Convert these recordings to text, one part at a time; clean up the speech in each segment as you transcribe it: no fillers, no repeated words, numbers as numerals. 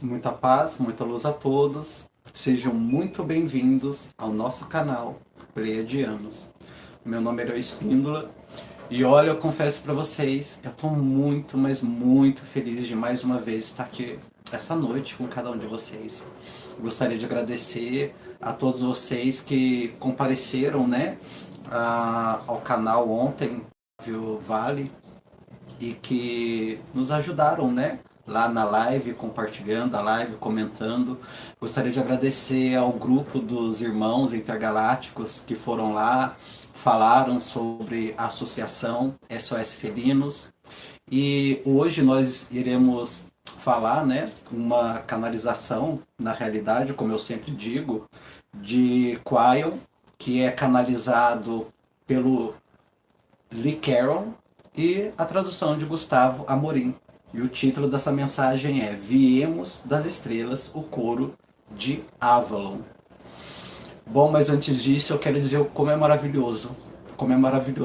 Muita paz, muita luz a todos. Sejam muito bem-vindos ao nosso canal Pleiadianos. Meu nome é Espíndola e olha, eu confesso para vocês, eu estou muito, mas muito feliz de mais uma vez estar aqui essa noite com cada um de vocês. Gostaria de agradecer a todos vocês que compareceram, né, ao canal ontem, viu, Vale, e que nos ajudaram, né? Lá na live, compartilhando a live, comentando. Gostaria de agradecer ao grupo dos irmãos intergalácticos que foram lá, falaram sobre a associação SOS Felinos. E hoje nós iremos falar, né, uma canalização, na realidade, como eu sempre digo, de Quail, que é canalizado pelo Lee Carroll, e a tradução de Gustavo Amorim. E o título dessa mensagem é Viemos das Estrelas, o coro de Avalon. Bom, mas antes disso eu quero dizer como é maravilhoso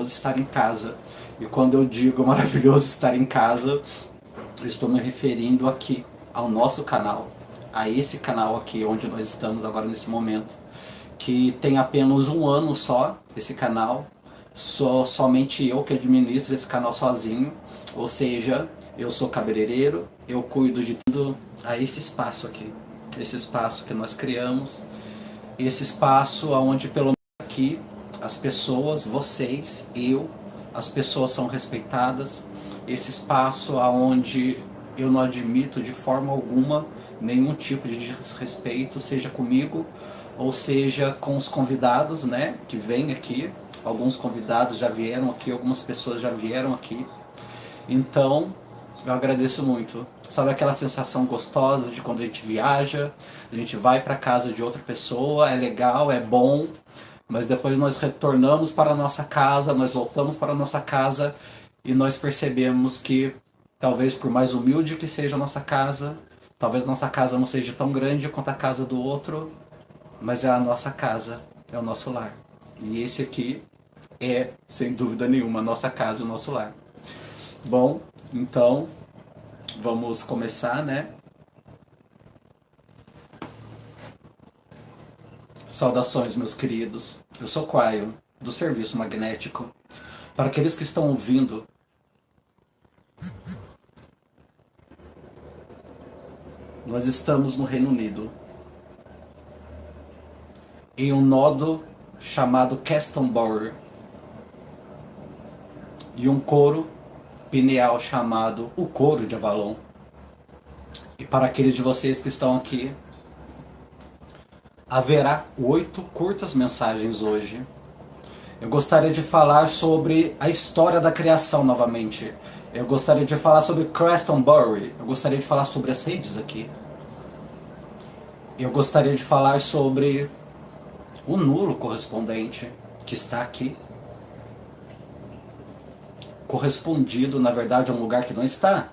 estar em casa. E quando eu digo maravilhoso estar em casa, eu estou me referindo aqui ao nosso canal, a esse canal aqui onde nós estamos agora nesse momento, que tem apenas um ano só, esse canal. Sou somente eu que administro esse canal sozinho, ou seja, eu sou cabeleireiro, eu cuido de tudo a esse espaço aqui, esse espaço que nós criamos, esse espaço onde pelo menos aqui as pessoas, vocês, as pessoas são respeitadas, esse espaço onde eu não admito de forma alguma nenhum tipo de desrespeito, seja comigo ou seja com os convidados, né, que vêm aqui. Alguns convidados já vieram aqui, algumas pessoas já vieram aqui. Então, eu agradeço muito. Sabe aquela sensação gostosa de quando a gente viaja, a gente vai para casa de outra pessoa, é legal, é bom, mas depois nós retornamos para a nossa casa, nós voltamos para a nossa casa e nós percebemos que, talvez por mais humilde que seja a nossa casa, talvez nossa casa não seja tão grande quanto a casa do outro, mas é a nossa casa, é o nosso lar. E esse aqui é, sem dúvida nenhuma, a nossa casa e o nosso lar. Bom, então, vamos começar, né? Saudações, meus queridos. Eu sou Quaio, do Serviço Magnético. Para aqueles que estão ouvindo, nós estamos no Reino Unido, em um nodo chamado Castonbury, e um coro pineal chamado o Coro de Avalon. E para aqueles de vocês que estão aqui, haverá 8 curtas mensagens hoje. Eu gostaria de falar sobre a história da criação novamente. Eu gostaria de falar sobre Castonbury. Eu gostaria de falar sobre as redes aqui. Eu gostaria de falar sobre o nulo correspondente que está aqui, correspondido, na verdade, a um lugar que não está.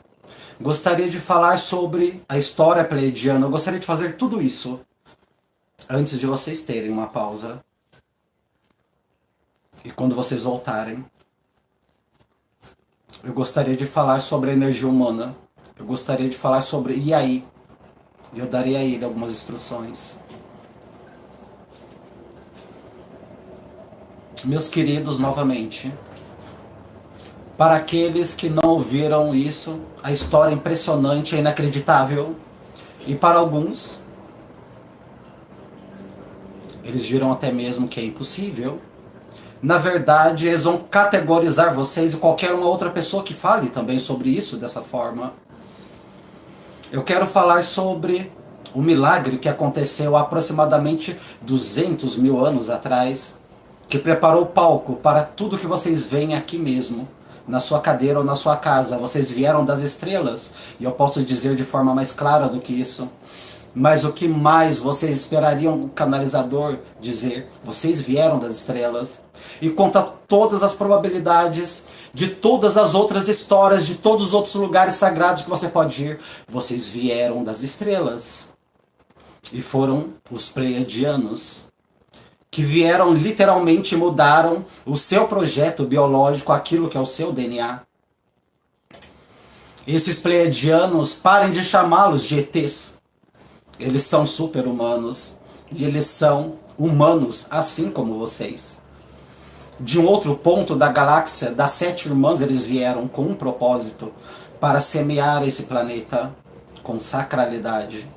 Gostaria de falar sobre a história pleiadiana. Eu gostaria de fazer tudo isso antes de vocês terem uma pausa. E quando vocês voltarem, eu gostaria de falar sobre a energia humana. Eu gostaria de falar sobre e aí. E eu darei a ele algumas instruções. Meus queridos, novamente, para aqueles que não ouviram isso, a história é impressionante, é inacreditável. E para alguns, eles dirão até mesmo que é impossível. Na verdade, eles vão categorizar vocês e qualquer uma outra pessoa que fale também sobre isso dessa forma. Eu quero falar sobre o milagre que aconteceu há aproximadamente 200 mil anos atrás, que preparou o palco para tudo que vocês veem aqui mesmo, na sua cadeira ou na sua casa. Vocês vieram das estrelas, e eu posso dizer de forma mais clara do que isso. Mas o que mais vocês esperariam o canalizador dizer? Vocês vieram das estrelas. E conta todas as probabilidades de todas as outras histórias, de todos os outros lugares sagrados que você pode ir. Vocês vieram das estrelas. E foram os pleiadianos, que vieram literalmente e mudaram o seu projeto biológico, aquilo que é o seu DNA. Esses pleiadianos, parem de chamá-los de ETs. Eles são super-humanos e eles são humanos, assim como vocês. De um outro ponto da galáxia, das 7 irmãs, eles vieram com um propósito para semear esse planeta com sacralidade.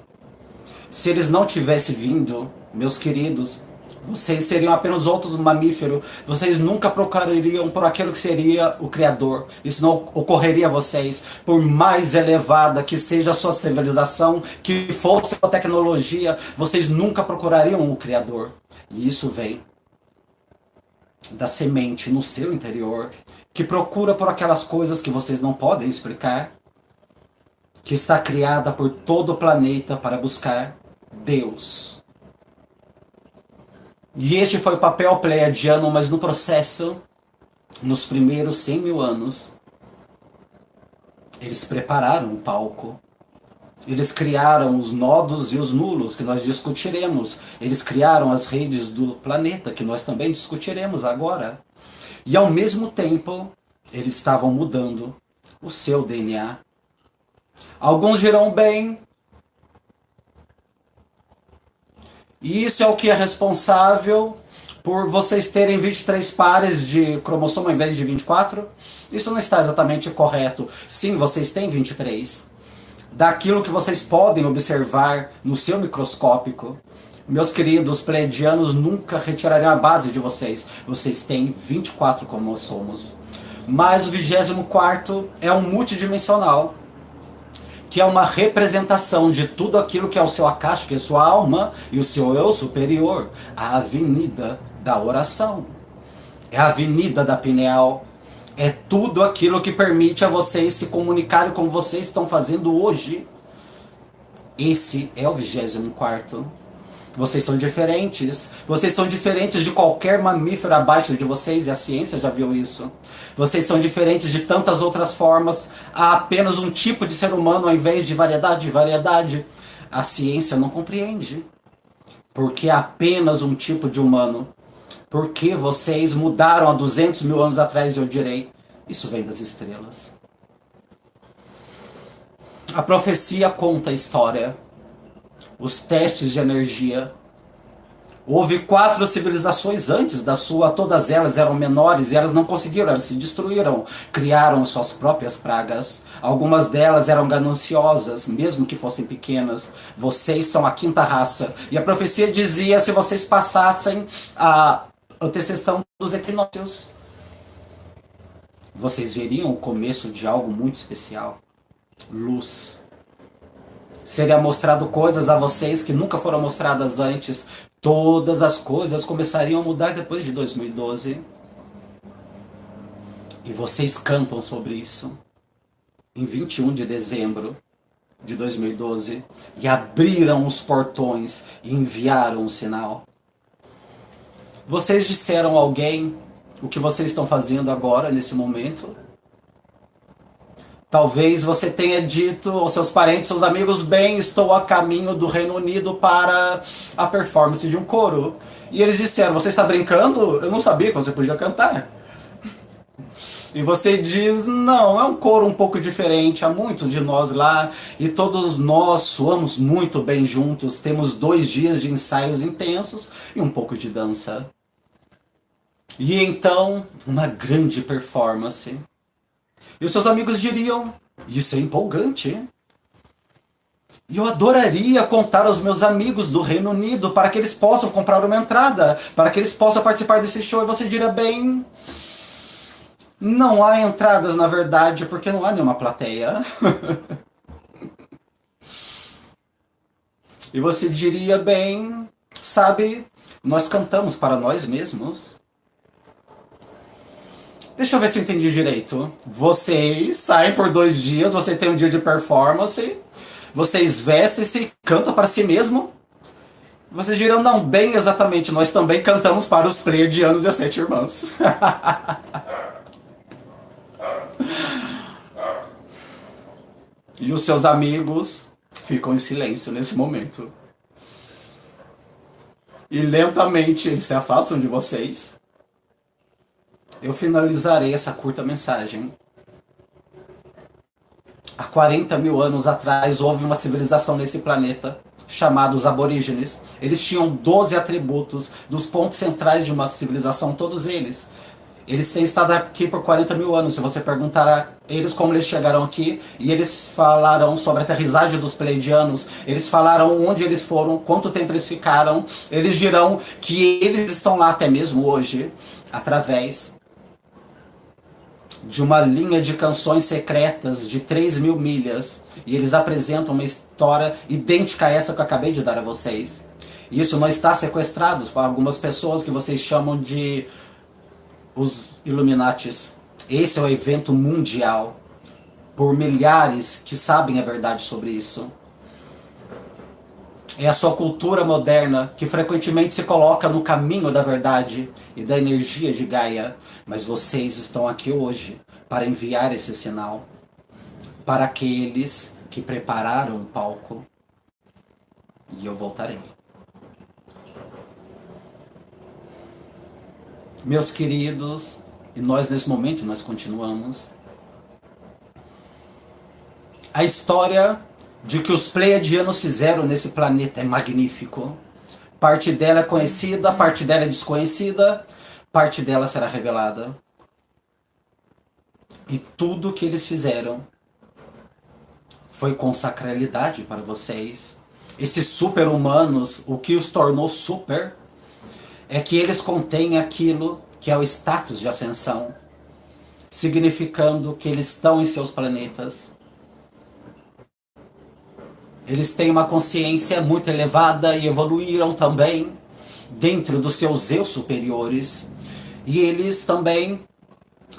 Se eles não tivessem vindo, meus queridos, vocês seriam apenas outros mamíferos. Vocês nunca procurariam por aquilo que seria o Criador. Isso não ocorreria a vocês. Por mais elevada que seja a sua civilização, que fosse a tecnologia, vocês nunca procurariam o Criador. E isso vem da semente no seu interior, que procura por aquelas coisas que vocês não podem explicar, que está criada por todo o planeta para buscar Deus. E este foi o papel pleiadiano, mas no processo, nos primeiros 100 mil anos, eles prepararam o palco. Eles criaram os nodos e os nulos, que nós discutiremos. Eles criaram as redes do planeta, que nós também discutiremos agora. E ao mesmo tempo, eles estavam mudando o seu DNA. Alguns dirão bem. E isso é o que é responsável por vocês terem 23 pares de cromossomo ao invés de 24. Isso não está exatamente correto. Sim, vocês têm 23. Daquilo que vocês podem observar no seu microscópico, meus queridos pleiadianos nunca retirarão a base de vocês. Vocês têm 24 cromossomos. Mas o 24º é um multidimensional, que é uma representação de tudo aquilo que é o seu akasha, que é a sua alma e o seu eu superior, a avenida da oração. É a avenida da pineal. É tudo aquilo que permite a vocês se comunicarem como vocês estão fazendo hoje. Esse é o 24º. Vocês são diferentes. Vocês são diferentes de qualquer mamífero abaixo de vocês, e a ciência já viu isso. Vocês são diferentes de tantas outras formas. Há apenas um tipo de ser humano ao invés de variedade. A ciência não compreende. Porque há apenas um tipo de humano. Porque vocês mudaram há 200 mil anos atrás, eu direi. Isso vem das estrelas. A profecia conta a história. Os testes de energia. Houve 4 civilizações antes da sua, todas elas eram menores e elas não conseguiram, elas se destruíram, criaram suas próprias pragas. Algumas delas eram gananciosas, mesmo que fossem pequenas. Vocês são a 5ª raça. E a profecia dizia, se vocês passassem a antecessão dos equinócios, vocês veriam o começo de algo muito especial. Luz. Seria mostrado coisas a vocês que nunca foram mostradas antes. Todas as coisas começariam a mudar depois de 2012. E vocês cantam sobre isso. Em 21 de dezembro de 2012. E abriram os portões e enviaram o sinal. Vocês disseram a alguém o que vocês estão fazendo agora, nesse momento? Talvez você tenha dito aos seus parentes, seus amigos, bem, estou a caminho do Reino Unido para a performance de um coro. E eles disseram, você está brincando? Eu não sabia que você podia cantar. E você diz, não, é um coro um pouco diferente, há muitos de nós lá, e todos nós soamos muito bem juntos, temos 2 dias de ensaios intensos e um pouco de dança. E então, uma grande performance. E os seus amigos diriam, isso é empolgante. E eu adoraria contar aos meus amigos do Reino Unido para que eles possam comprar uma entrada, para que eles possam participar desse show. E você diria, bem, não há entradas na verdade, porque não há nenhuma plateia. E você diria, bem, sabe, nós cantamos para nós mesmos. Deixa eu ver se eu entendi direito. Vocês saem por 2 dias, você tem um dia de performance, vocês vestem-se e cantam para si mesmo. Vocês dirão, não, bem exatamente, nós também cantamos para os pleiadianos e as 7 irmãs. E os seus amigos ficam em silêncio nesse momento. E lentamente eles se afastam de vocês. Eu finalizarei essa curta mensagem. Há 40 mil anos atrás houve uma civilização nesse planeta. chamados aborígenes. Eles tinham 12 atributos dos pontos centrais de uma civilização, todos eles. Eles têm estado aqui por 40 mil anos. Se você perguntar a eles como eles chegaram aqui, e eles falarão sobre a aterrissagem dos Pleiadianos, eles falaram onde eles foram, quanto tempo eles ficaram, eles dirão que eles estão lá até mesmo hoje, através de uma linha de canções secretas de 3.000 milhas, e eles apresentam uma história idêntica a essa que eu acabei de dar a vocês. Isso não está sequestrado para algumas pessoas que vocês chamam de os Illuminatis. Esse é o evento mundial, por milhares que sabem a verdade sobre isso. É a sua cultura moderna que frequentemente se coloca no caminho da verdade e da energia de Gaia. Mas vocês estão aqui hoje para enviar esse sinal para aqueles que prepararam o palco. E eu voltarei. Meus queridos, e nós nesse momento nós continuamos. A história de que os Pleiadianos fizeram nesse planeta é magnífico. Parte dela é conhecida, parte dela é desconhecida, parte dela será revelada. E tudo que eles fizeram foi com sacralidade para vocês. Esses super-humanos, o que os tornou super, é que eles contêm aquilo que é o status de ascensão, significando que eles estão em seus planetas. Eles têm uma consciência muito elevada e evoluíram também dentro dos seus eu superiores. E eles também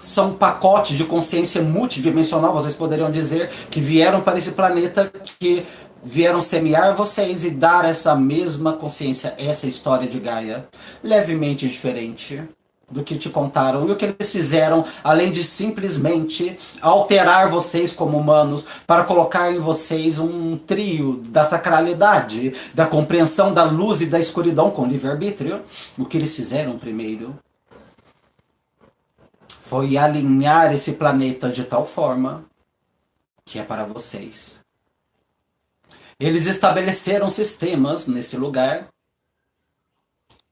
são um pacote de consciência multidimensional, vocês poderiam dizer, que vieram para esse planeta, que vieram semear vocês e dar essa mesma consciência, essa história de Gaia, levemente diferente do que te contaram. E o que eles fizeram, além de simplesmente alterar vocês como humanos, para colocar em vocês um trio da sacralidade, da compreensão da luz e da escuridão com livre-arbítrio, o que eles fizeram primeiro foi alinhar esse planeta de tal forma que é para vocês. Eles estabeleceram sistemas nesse lugar,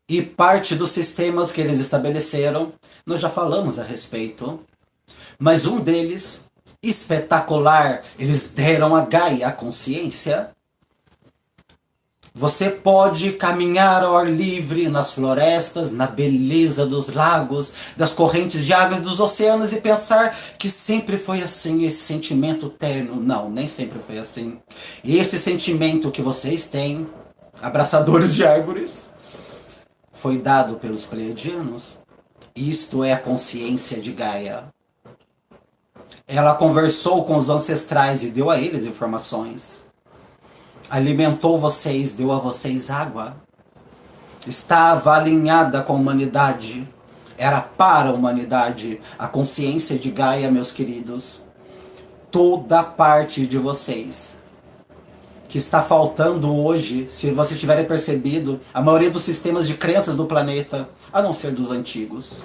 e parte dos sistemas que eles estabeleceram, nós já falamos a respeito, mas um deles, espetacular, eles deram a Gaia a consciência. Você pode caminhar ao ar livre nas florestas, na beleza dos lagos, das correntes de águas dos oceanos e pensar que sempre foi assim, esse sentimento terno. Não, nem sempre foi assim. E esse sentimento que vocês têm, abraçadores de árvores, foi dado pelos Pleiadianos. Isto é a consciência de Gaia. Ela conversou com os ancestrais e deu a eles informações. Alimentou vocês, deu a vocês água. Estava alinhada com a humanidade. Era para a humanidade. A consciência de Gaia, meus queridos. Toda parte de vocês que está faltando hoje, se vocês tiverem percebido, a maioria dos sistemas de crenças do planeta, a não ser dos antigos.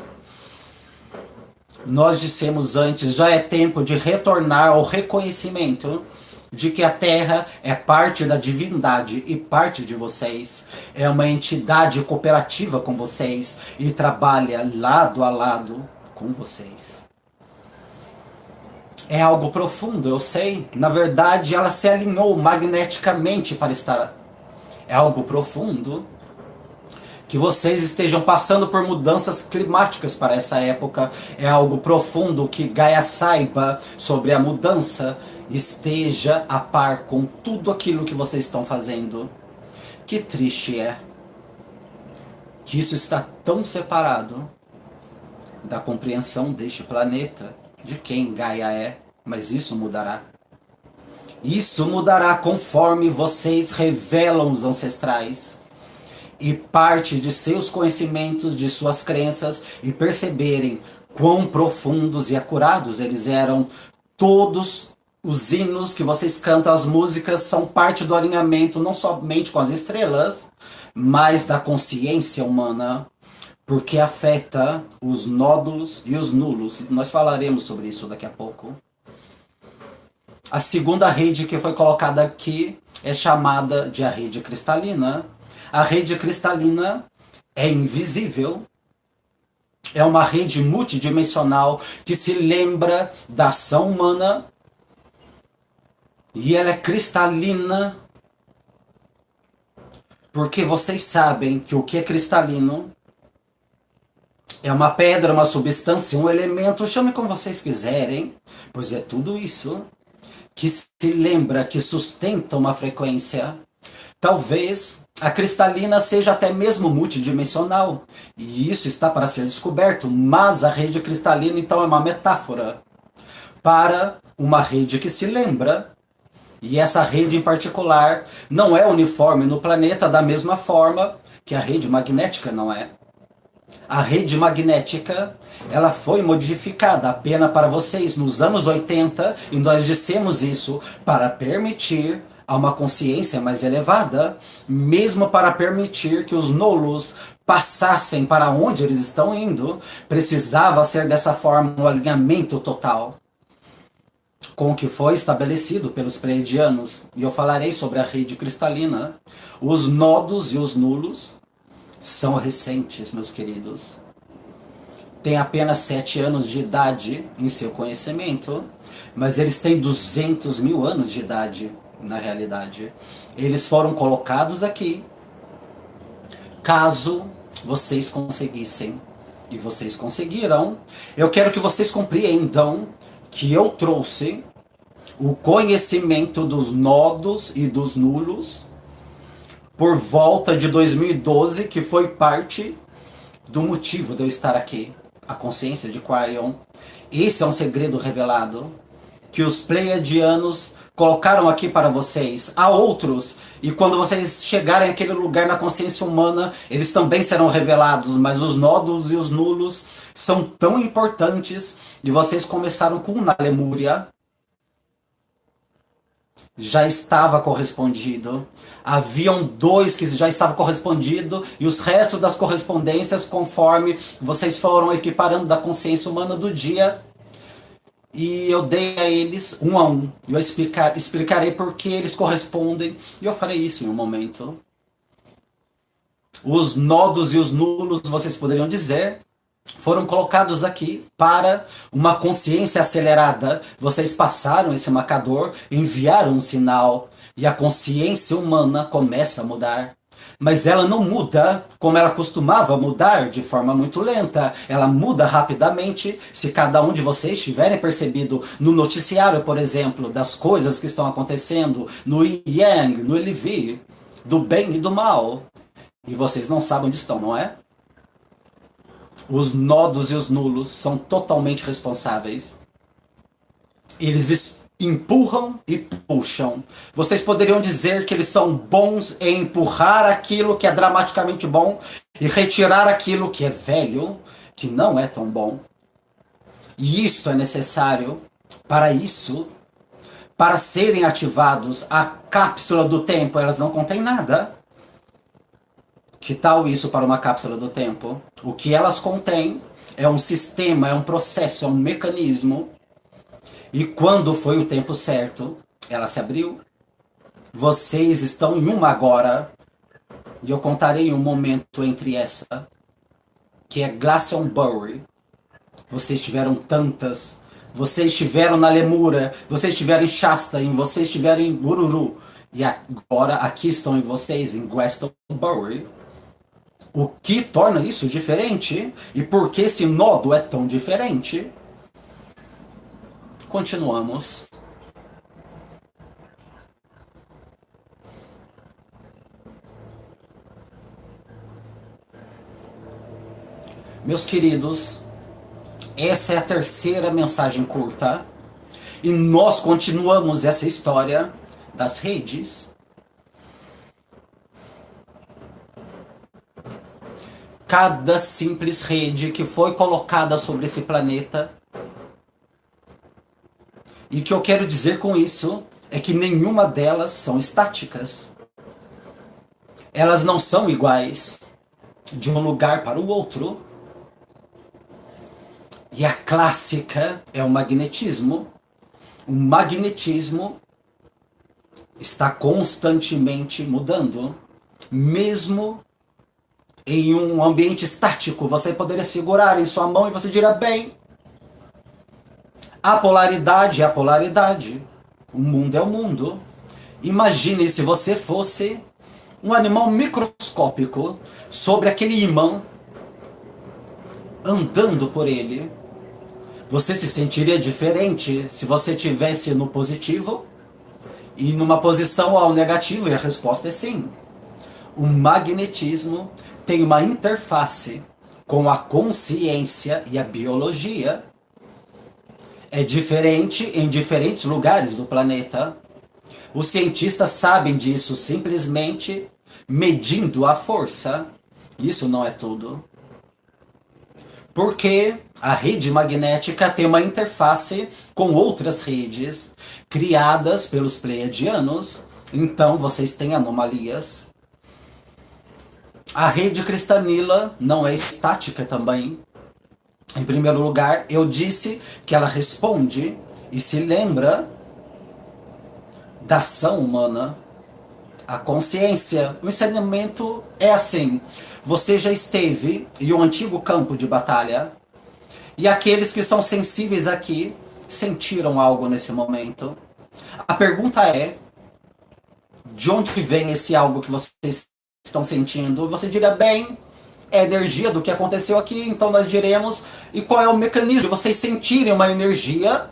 Nós dissemos antes, já é tempo de retornar ao reconhecimento de que a Terra é parte da divindade e parte de vocês. É uma entidade cooperativa com vocês e trabalha lado a lado com vocês. É algo profundo, eu sei. Na verdade, ela se alinhou magneticamente para estar. É algo profundo. Que vocês estejam passando por mudanças climáticas para essa época. É algo profundo que Gaia saiba sobre a mudança. Esteja a par com tudo aquilo que vocês estão fazendo. Que triste é que isso está tão separado da compreensão deste planeta, de quem Gaia é, mas isso mudará. Isso mudará conforme vocês revelam os ancestrais e parte de seus conhecimentos, de suas crenças, e perceberem quão profundos e acurados eles eram. Todos os hinos que vocês cantam, as músicas, são parte do alinhamento, não somente com as estrelas, mas da consciência humana, porque afeta os nódulos e os nulos. Nós falaremos sobre isso daqui a pouco. A segunda rede que foi colocada aqui é chamada de a rede cristalina. A rede cristalina é invisível, é uma rede multidimensional que se lembra da ação humana e ela é cristalina porque vocês sabem que o que é cristalino é uma pedra, uma substância, um elemento, chame como vocês quiserem, pois é tudo isso que se lembra, que sustenta uma frequência. Talvez a cristalina seja até mesmo multidimensional, e isso está para ser descoberto, mas a rede cristalina então é uma metáfora para uma rede que se lembra, e essa rede em particular não é uniforme no planeta da mesma forma que a rede magnética não é. A rede magnética, ela foi modificada apenas para vocês nos anos 80 e nós dissemos isso para permitir a uma consciência mais elevada, mesmo para permitir que os nulos passassem para onde eles estão indo, precisava ser dessa forma um alinhamento total com o que foi estabelecido pelos pleiadianos. E eu falarei sobre a rede cristalina. Os nodos e os nulos são recentes, meus queridos. Tem apenas 7 anos de idade em seu conhecimento, mas eles têm 200 mil anos de idade na realidade. Eles foram colocados aqui caso vocês conseguissem. E vocês conseguiram. Eu quero que vocês compreendam que eu trouxe o conhecimento dos nodos e dos nulos por volta de 2012, que foi parte do motivo de eu estar aqui. A consciência de Quarion. Esse é um segredo revelado que os pleiadianos colocaram aqui para vocês. Há outros, e quando vocês chegarem àquele lugar na consciência humana, eles também serão revelados, mas os nodos e os nulos são tão importantes, e vocês começaram com um na Lemúria, já estava correspondido. Haviam 2 que já estavam correspondidos e os restos das correspondências conforme vocês foram equiparando da consciência humana do dia. E eu dei a eles um a um. E eu explicarei por que eles correspondem. E eu farei isso em um momento. Os nodos e os nulos, vocês poderiam dizer, foram colocados aqui para uma consciência acelerada. Vocês passaram esse marcador, enviaram um sinal e a consciência humana começa a mudar. Mas ela não muda como ela costumava mudar, de forma muito lenta. Ela muda rapidamente se cada um de vocês tiverem percebido no noticiário, por exemplo, das coisas que estão acontecendo, no Yang, no Elivi, do bem e do mal. E vocês não sabem onde estão, não é? Os nodos e os nulos são totalmente responsáveis. Eles empurram e puxam. Vocês poderiam dizer que eles são bons em empurrar aquilo que é dramaticamente bom e retirar aquilo que é velho, que não é tão bom. E isto é necessário para isso, para serem ativados. A cápsula do tempo, elas não contêm nada. Que tal isso para uma cápsula do tempo? O que elas contêm é um sistema, é um processo, é um mecanismo. E quando foi o tempo certo, ela se abriu. Vocês estão em uma agora. E eu contarei um momento entre essa, que é Glastonbury. Vocês tiveram tantas. Vocês estiveram na Lemúria. Vocês estiveram em Shasta. Vocês estiveram em Bururu. E agora aqui estão em vocês, em Glastonbury. O que torna isso diferente? E por que esse nodo é tão diferente? Continuamos. Meus queridos, essa é a terceira mensagem curta. E nós continuamos essa história das redes. Cada simples rede que foi colocada sobre esse planeta. E o que eu quero dizer com isso é que nenhuma delas são estáticas. Elas não são iguais de um lugar para o outro. E a clássica é o magnetismo. O magnetismo está constantemente mudando. Mesmo em um ambiente estático, você poderia segurar em sua mão e você diria, bem, a polaridade é a polaridade. O mundo é o mundo. Imagine se você fosse um animal microscópico sobre aquele imã, andando por ele. Você se sentiria diferente se você tivesse no positivo e numa posição ao negativo? E a resposta é sim. O magnetismo tem uma interface com a consciência e a biologia. É diferente em diferentes lugares do planeta. Os cientistas sabem disso simplesmente medindo a força. Isso não é tudo. Porque a rede magnética tem uma interface com outras redes criadas pelos pleiadianos. Então vocês têm anomalias. A rede cristalina não é estática também. Em primeiro lugar, eu disse que ela responde e se lembra da ação humana. A consciência, o ensinamento é assim. Você já esteve em um antigo campo de batalha e aqueles que são sensíveis aqui sentiram algo nesse momento. A pergunta é, de onde vem esse algo que vocês estão sentindo? Você diria, bem, é a energia do que aconteceu aqui, então nós diremos, e qual é o mecanismo de vocês sentirem uma energia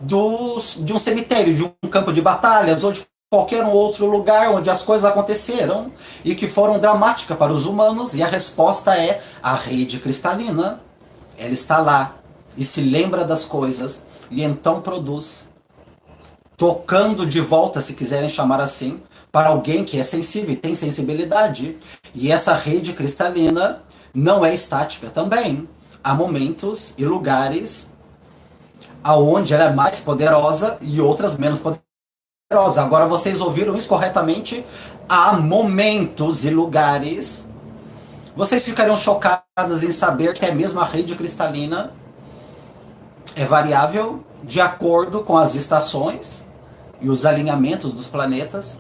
de um cemitério, de um campo de batalhas, ou de qualquer outro lugar onde as coisas aconteceram e que foram dramáticas para os humanos? E a resposta é a rede cristalina. Ela está lá e se lembra das coisas e então produz, tocando de volta, se quiserem chamar assim, para alguém que é sensível e tem sensibilidade. E essa rede cristalina não é estática também. Há momentos e lugares aonde ela é mais poderosa e outras menos poderosas. Agora vocês ouviram isso corretamente? Há momentos e lugares. Vocês ficariam chocados em saber que a mesma rede cristalina é variável de acordo com as estações e os alinhamentos dos planetas.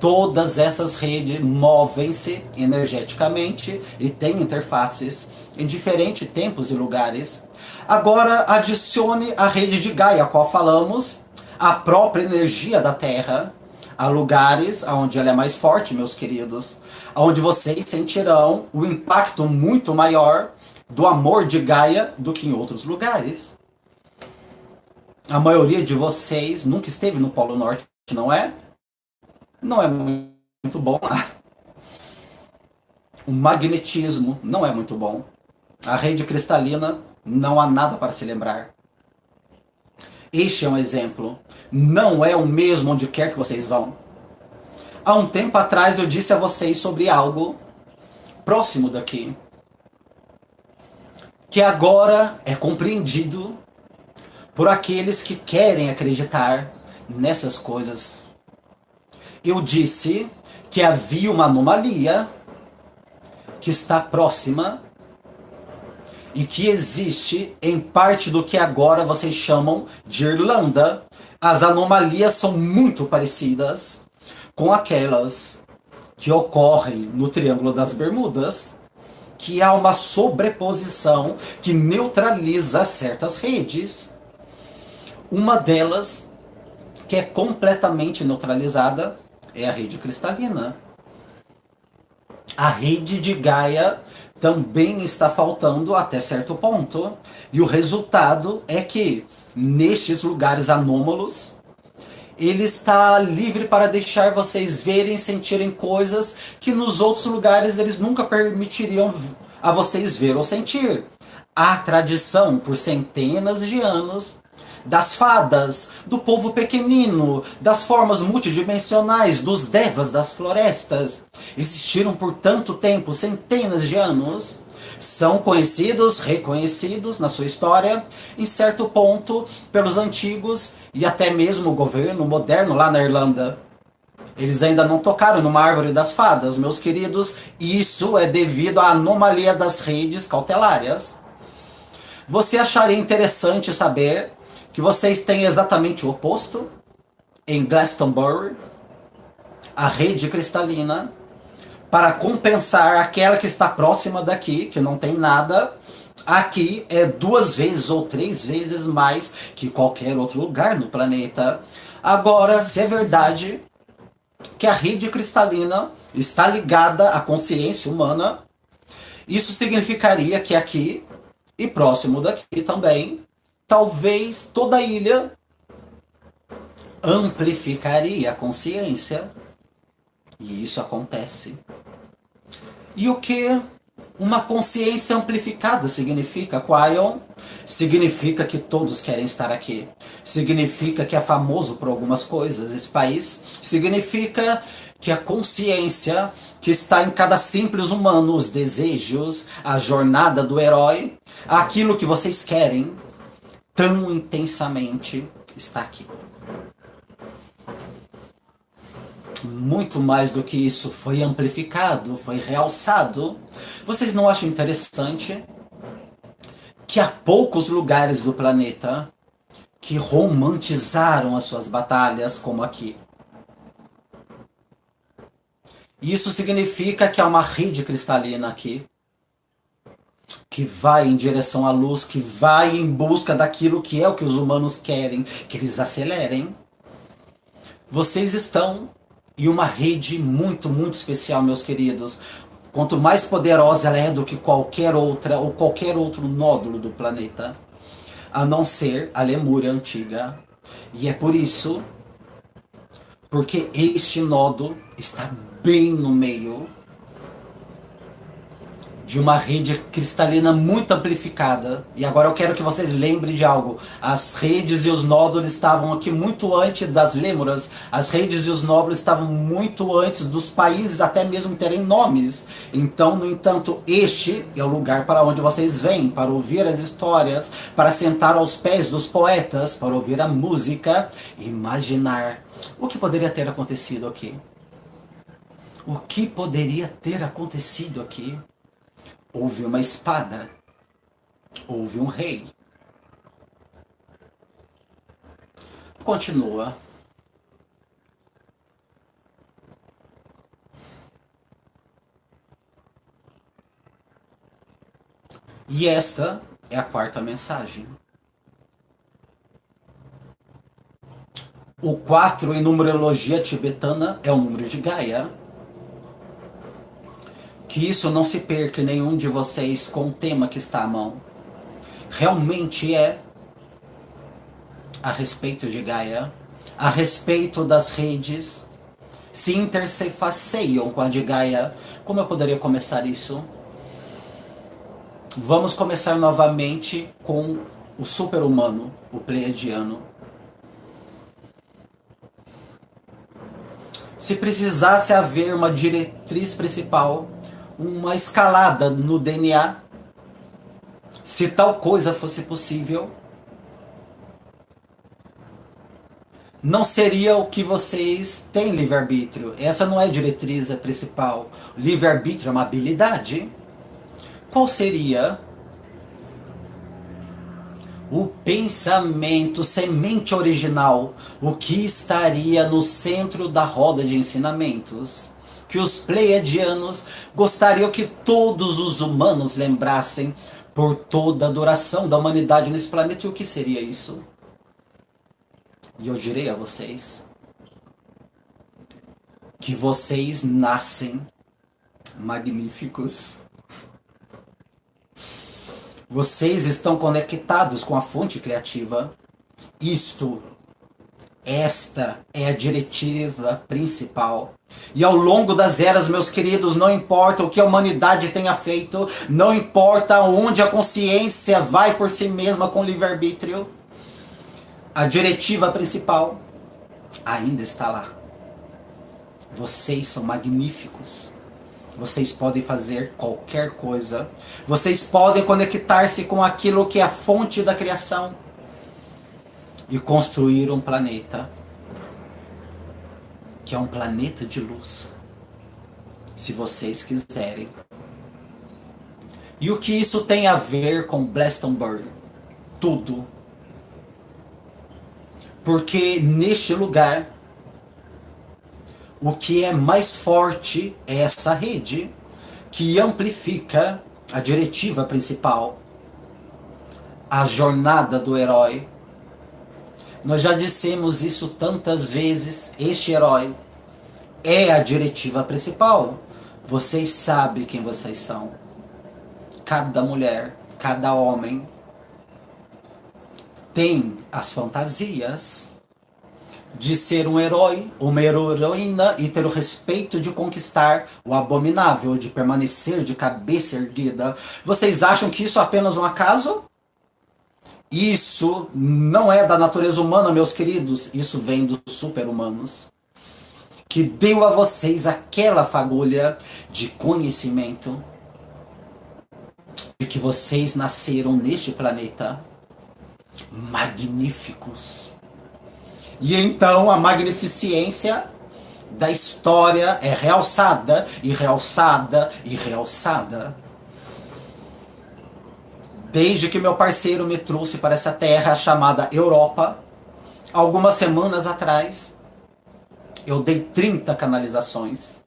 Todas essas redes movem-se energeticamente e têm interfaces em diferentes tempos e lugares. Agora adicione a rede de Gaia, a qual falamos, a própria energia da Terra. Há lugares onde ela é mais forte, meus queridos, onde vocês sentirão o impacto muito maior do amor de Gaia do que em outros lugares. A maioria de vocês nunca esteve no Polo Norte, não é? Não é muito bom lá. O magnetismo não é muito bom. A rede cristalina, não há nada para se lembrar. Este é um exemplo. Não é o mesmo onde quer que vocês vão. Há um tempo atrás eu disse a vocês sobre algo próximo daqui, que agora é compreendido por aqueles que querem acreditar nessas coisas. Eu disse que havia uma anomalia que está próxima e que existe em parte do que agora vocês chamam de Irlanda. As anomalias são muito parecidas com aquelas que ocorrem no Triângulo das Bermudas, que há uma sobreposição que neutraliza certas redes. Uma delas, que é completamente neutralizada, é a rede cristalina. A rede de Gaia também está faltando até certo ponto. E o resultado é que, nestes lugares anômalos, ele está livre para deixar vocês verem e sentirem coisas que nos outros lugares eles nunca permitiriam a vocês ver ou sentir. Há tradição por centenas de anos das fadas, do povo pequenino, das formas multidimensionais, dos devas das florestas. Existiram por tanto tempo, centenas de anos. São conhecidos, reconhecidos na sua história, em certo ponto, pelos antigos e até mesmo o governo moderno lá na Irlanda. Eles ainda não tocaram numa árvore das fadas, meus queridos, e isso é devido à anomalia das redes cautelárias. Você acharia interessante saber que vocês têm exatamente o oposto? em Glastonbury, a rede cristalina, para compensar aquela que está próxima daqui, que não tem nada. Aqui é 2 vezes ou 3 vezes mais que qualquer outro lugar no planeta. Agora, se é verdade que a rede cristalina está ligada à consciência humana, isso significaria que aqui e próximo daqui também, talvez toda a ilha amplificaria a consciência. E isso acontece. E o que uma consciência amplificada significa, Quaion? Significa que todos querem estar aqui. Significa que é famoso por algumas coisas esse país. Significa que a consciência que está em cada simples humano, os desejos, a jornada do herói, aquilo que vocês querem tão intensamente está aqui. Muito mais do que isso foi amplificado, foi realçado. Vocês não acham interessante que há poucos lugares do planeta que romantizaram as suas batalhas como aqui? Isso significa que há uma rede cristalina aqui que vai em direção à luz, que vai em busca daquilo que é o que os humanos querem, que eles acelerem. Vocês estão em uma rede muito, muito especial, meus queridos. Quanto mais poderosa ela é do que qualquer outra ou qualquer outro nódulo do planeta, a não ser a Lemúria antiga. E é por isso, porque este nódulo está bem no meio de uma rede cristalina muito amplificada. E agora eu quero que vocês lembrem de algo. As redes e os nódulos estavam aqui muito antes das Lêmuras. As redes e os nódulos estavam muito antes dos países até mesmo terem nomes. Então, no entanto, este é o lugar para onde vocês vêm, para ouvir as histórias, para sentar aos pés dos poetas, para ouvir a música, imaginar o que poderia ter acontecido aqui. O que poderia ter acontecido aqui? Houve uma espada. Houve um rei. Continua. E esta é a 4ª mensagem. O 4 em numerologia tibetana é o número de Gaia. Que isso não se perca em nenhum de vocês com o tema que está à mão. Realmente é a respeito de Gaia, a respeito das redes, se interfaceiam com a de Gaia. Como eu poderia começar isso? Vamos começar novamente com o super-humano, o pleiadiano. Se precisasse haver uma diretriz principal, uma escalada no DNA, se tal coisa fosse possível, não seria o que vocês têm livre-arbítrio. Essa não é a diretriz principal. Livre-arbítrio é uma habilidade. Qual seria o pensamento, semente original, o que estaria no centro da roda de ensinamentos? Que os pleiadianos gostariam que todos os humanos lembrassem por toda a duração da humanidade nesse planeta. E o que seria isso? E eu direi a vocês que vocês nascem magníficos. Vocês estão conectados com a fonte criativa. Esta é a diretiva principal. E ao longo das eras, meus queridos, não importa o que a humanidade tenha feito, não importa onde a consciência vai por si mesma com livre-arbítrio, a diretiva principal ainda está lá. Vocês são magníficos. Vocês podem fazer qualquer coisa. Vocês podem conectar-se com aquilo que é a fonte da criação e construir um planeta que é um planeta de luz, se vocês quiserem. E o que isso tem a ver com Glastonbury? Tudo. Porque neste lugar O que é mais forte é essa rede que amplifica a diretiva principal, a jornada do herói. Nós já dissemos isso tantas vezes, este herói é a diretiva principal. Vocês sabem quem vocês são. Cada mulher, cada homem tem as fantasias de ser um herói, uma heroína e ter o respeito de conquistar o abominável, de permanecer de cabeça erguida. Vocês acham que isso é apenas um acaso? Isso não é da natureza humana, meus queridos. Isso vem dos super-humanos, que deu a vocês aquela fagulha de conhecimento de que vocês nasceram neste planeta magníficos. E então a magnificência da história é realçada e realçada e realçada. Desde que meu parceiro me trouxe para essa terra chamada Europa, algumas semanas atrás, eu dei 30 canalizações.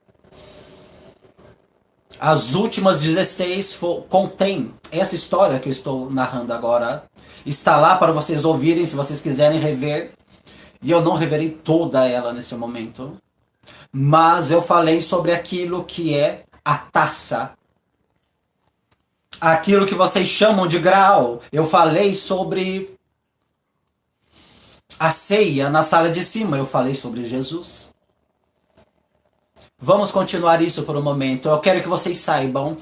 As últimas 16 contém essa história que eu estou narrando agora. Está lá para vocês ouvirem, se vocês quiserem rever. E eu não revelei toda ela nesse momento. Mas eu falei sobre aquilo que é a taça. Aquilo que vocês chamam de grau. Eu falei sobre a ceia na sala de cima. Eu falei sobre Jesus. Vamos continuar isso por um momento. Eu quero que vocês saibam.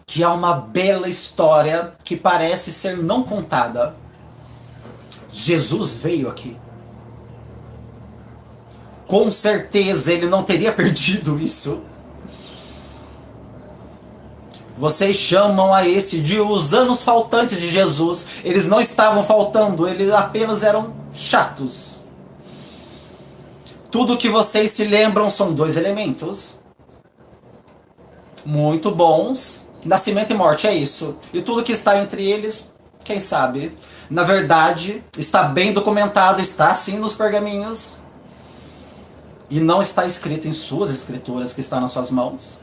Que há uma bela história que parece ser não contada. Jesus veio aqui. Com certeza ele não teria perdido isso. Vocês chamam a esse de os anos faltantes de Jesus. Eles não estavam faltando, eles apenas eram chatos. Tudo que vocês se lembram são 2 elementos. Muito bons. Nascimento e morte, é isso. E tudo que está entre eles, quem sabe? Na verdade, está bem documentado, está sim nos pergaminhos. E não está escrito em suas escrituras, que está nas suas mãos.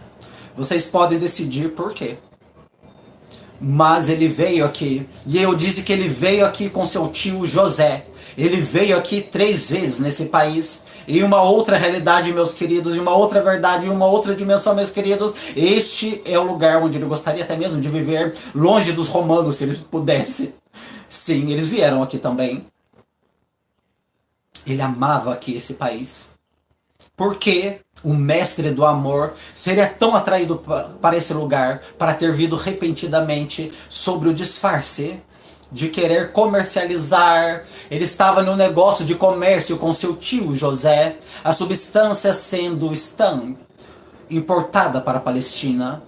Vocês podem decidir por quê. Mas ele veio aqui. E eu disse que ele veio aqui com seu tio José. Ele veio aqui 3 vezes nesse país. Em uma outra realidade, meus queridos. Em uma outra verdade, em uma outra dimensão, meus queridos. Este é o lugar onde ele gostaria até mesmo de viver. Longe dos romanos, se eles pudessem. Sim, eles vieram aqui também. Ele amava aqui esse país. Por que o mestre do amor seria tão atraído para esse lugar, para ter vindo repentinamente sobre o disfarce de querer comercializar? Ele estava no negócio de comércio com seu tio José, a substância sendo importada para a Palestina.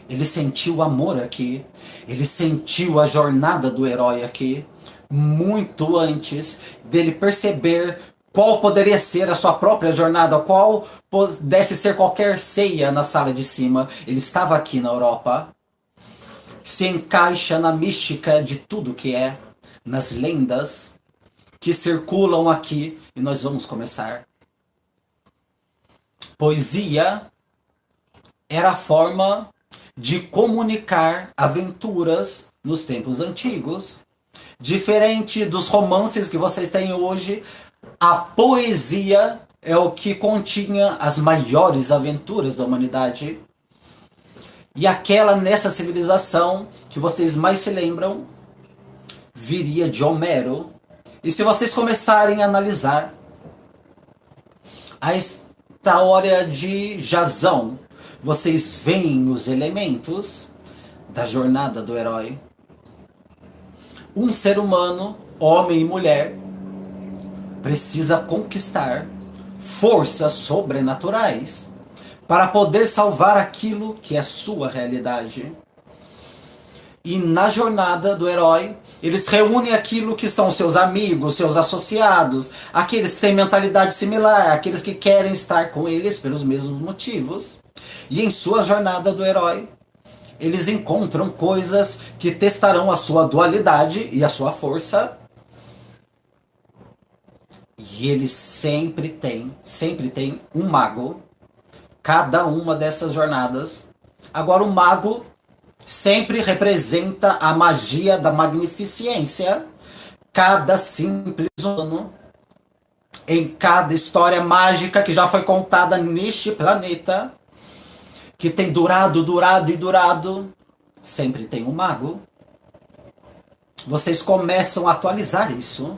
Ele sentiu o amor aqui, ele sentiu a jornada do herói aqui, muito antes dele perceber qual poderia ser a sua própria jornada, qual pudesse ser qualquer ceia na sala de cima. Ele estava aqui na Europa, se encaixa na mística de tudo que é, nas lendas que circulam aqui, e nós vamos começar. Poesia era a forma de comunicar aventuras nos tempos antigos. Diferente dos romances que vocês têm hoje, a poesia é o que continha as maiores aventuras da humanidade. E aquela nessa civilização que vocês mais se lembram viria de Homero. E se vocês começarem a analisar a história de Jasão, vocês veem os elementos da jornada do herói. Um ser humano, homem e mulher, precisa conquistar forças sobrenaturais para poder salvar aquilo que é sua realidade. E na jornada do herói, eles reúnem aquilo que são seus amigos, seus associados, aqueles que têm mentalidade similar, aqueles que querem estar com eles pelos mesmos motivos. E em sua jornada do herói, eles encontram coisas que testarão a sua dualidade e a sua força. E ele sempre tem um mago. Cada uma dessas jornadas. Agora o mago sempre representa a magia da magnificência. Cada simples humano, em cada história mágica que já foi contada neste planeta, que tem durado, sempre tem um mago. Vocês começam a atualizar isso.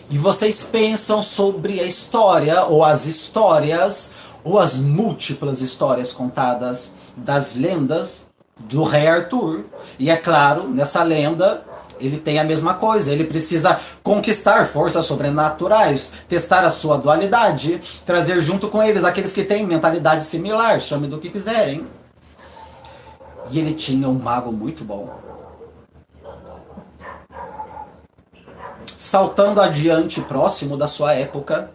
E vocês pensam sobre a história, ou as histórias, ou as múltiplas histórias contadas das lendas do Rei Arthur. E é claro, nessa lenda, ele tem a mesma coisa. Ele precisa conquistar forças sobrenaturais, testar a sua dualidade, trazer junto com eles aqueles que têm mentalidade similar, chame do que quiserem. E ele tinha um mago muito bom. Saltando adiante, próximo da sua época,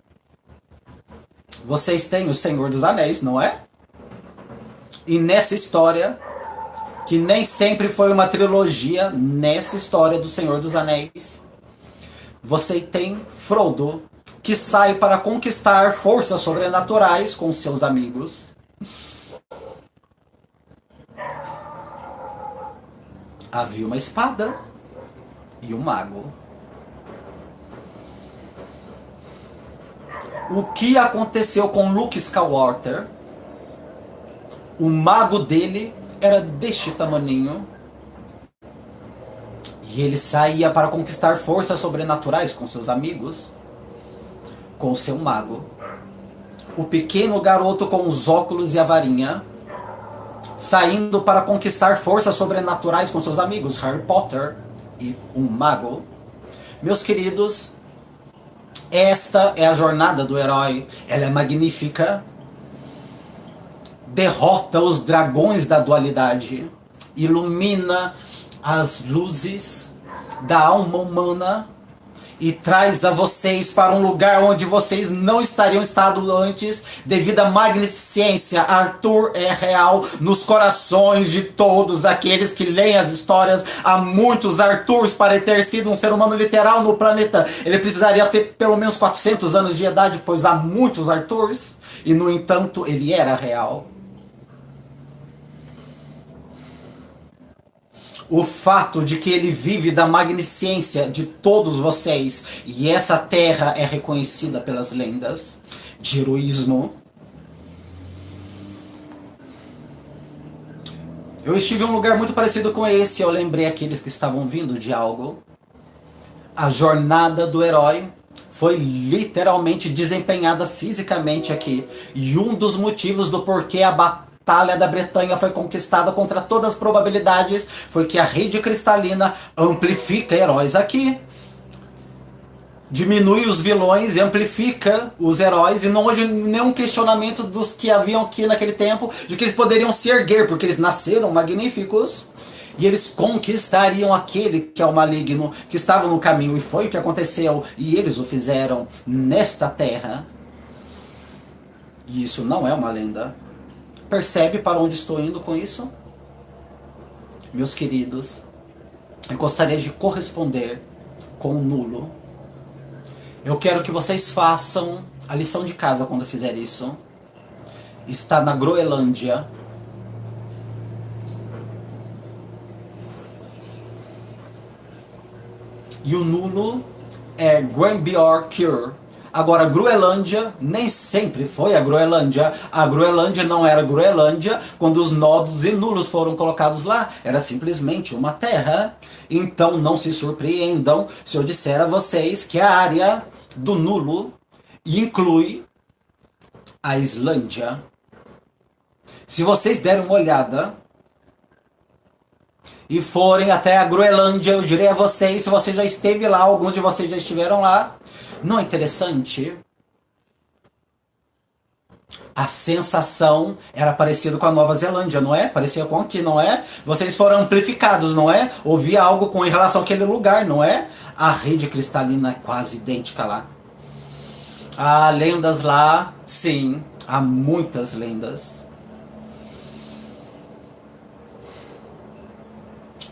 vocês têm o Senhor dos Anéis, não é? E nessa história, que nem sempre foi uma trilogia, nessa história do Senhor dos Anéis, você tem Frodo, que sai para conquistar forças sobrenaturais com seus amigos. Havia uma espada e um mago. O que aconteceu com Luke Skywalker? O mago dele era deste tamaninho. E ele saía para conquistar forças sobrenaturais com seus amigos. Com seu mago. O pequeno garoto com os óculos e a varinha. Saindo para conquistar forças sobrenaturais com seus amigos. Harry Potter e um mago. Meus queridos, esta é a jornada do herói. Ela é magnífica. Derrota os dragões da dualidade. Ilumina as luzes da alma humana. E traz a vocês para um lugar onde vocês não estariam estado antes, devido à magnificência. Arthur é real nos corações de todos aqueles que leem as histórias. Há muitos Arthurs para ter sido um ser humano literal no planeta. Ele precisaria ter pelo menos 400 anos de idade, pois há muitos Arthurs. E no entanto, ele era real. O fato de que ele vive da magnificência de todos vocês, e essa terra é reconhecida pelas lendas de heroísmo. Eu estive em um lugar muito parecido com esse, eu lembrei aqueles que estavam vindo de algo. A jornada do herói foi literalmente desempenhada fisicamente aqui. E um dos motivos do porquê a Batalha da Bretanha foi conquistada contra todas as probabilidades foi que a rede cristalina amplifica heróis aqui. Diminui os vilões e amplifica os heróis, e não houve nenhum questionamento dos que haviam aqui naquele tempo de que eles poderiam se erguer, porque eles nasceram magníficos e eles conquistariam aquele que é o maligno, que estava no caminho, e foi o que aconteceu, e eles o fizeram nesta terra. E isso não é uma lenda. Percebe para onde estou indo com isso? Meus queridos, eu gostaria de corresponder com o nulo. Eu quero que vocês façam a lição de casa quando fizer isso. Está na Groenlândia. E o nulo é Granbjorkr. Agora, a Groenlândia nem sempre foi a Groenlândia. A Groenlândia não era Groenlândia quando os nodos e nulos foram colocados lá. Era simplesmente uma terra. Então não se surpreendam se eu disser a vocês que a área do nulo inclui a Islândia. Se vocês derem uma olhada e forem até a Groenlândia, eu direi a vocês, se você já esteve lá, alguns de vocês já estiveram lá, não é interessante? A sensação era parecida com a Nova Zelândia, não é? Parecia com aqui, não é? Vocês foram amplificados, não é? Ouvia algo com em relação àquele lugar, não é? A rede cristalina é quase idêntica lá. Há lendas lá, sim, há muitas lendas.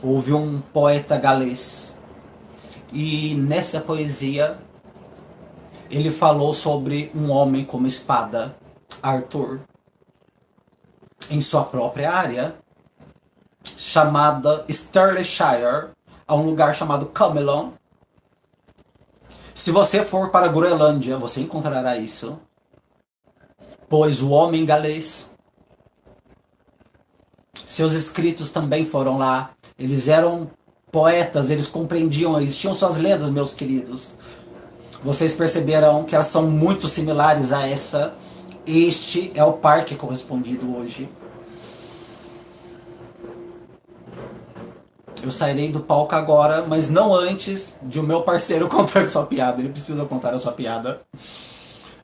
Houve um poeta galês, e nessa poesia Ele falou sobre um homem como espada, Arthur, em sua própria área, chamada Stirlingshire, a um lugar chamado Camelon. Se você for para a Groenlândia, você encontrará isso, pois o homem galês, seus escritos também foram lá. Eles eram poetas, eles compreendiam, eles tinham suas lendas, meus queridos. Vocês perceberão que elas são muito similares a essa. Este é o parque correspondido hoje. Eu sairei do palco agora, mas não antes de o meu parceiro contar sua piada. Ele precisa contar a sua piada.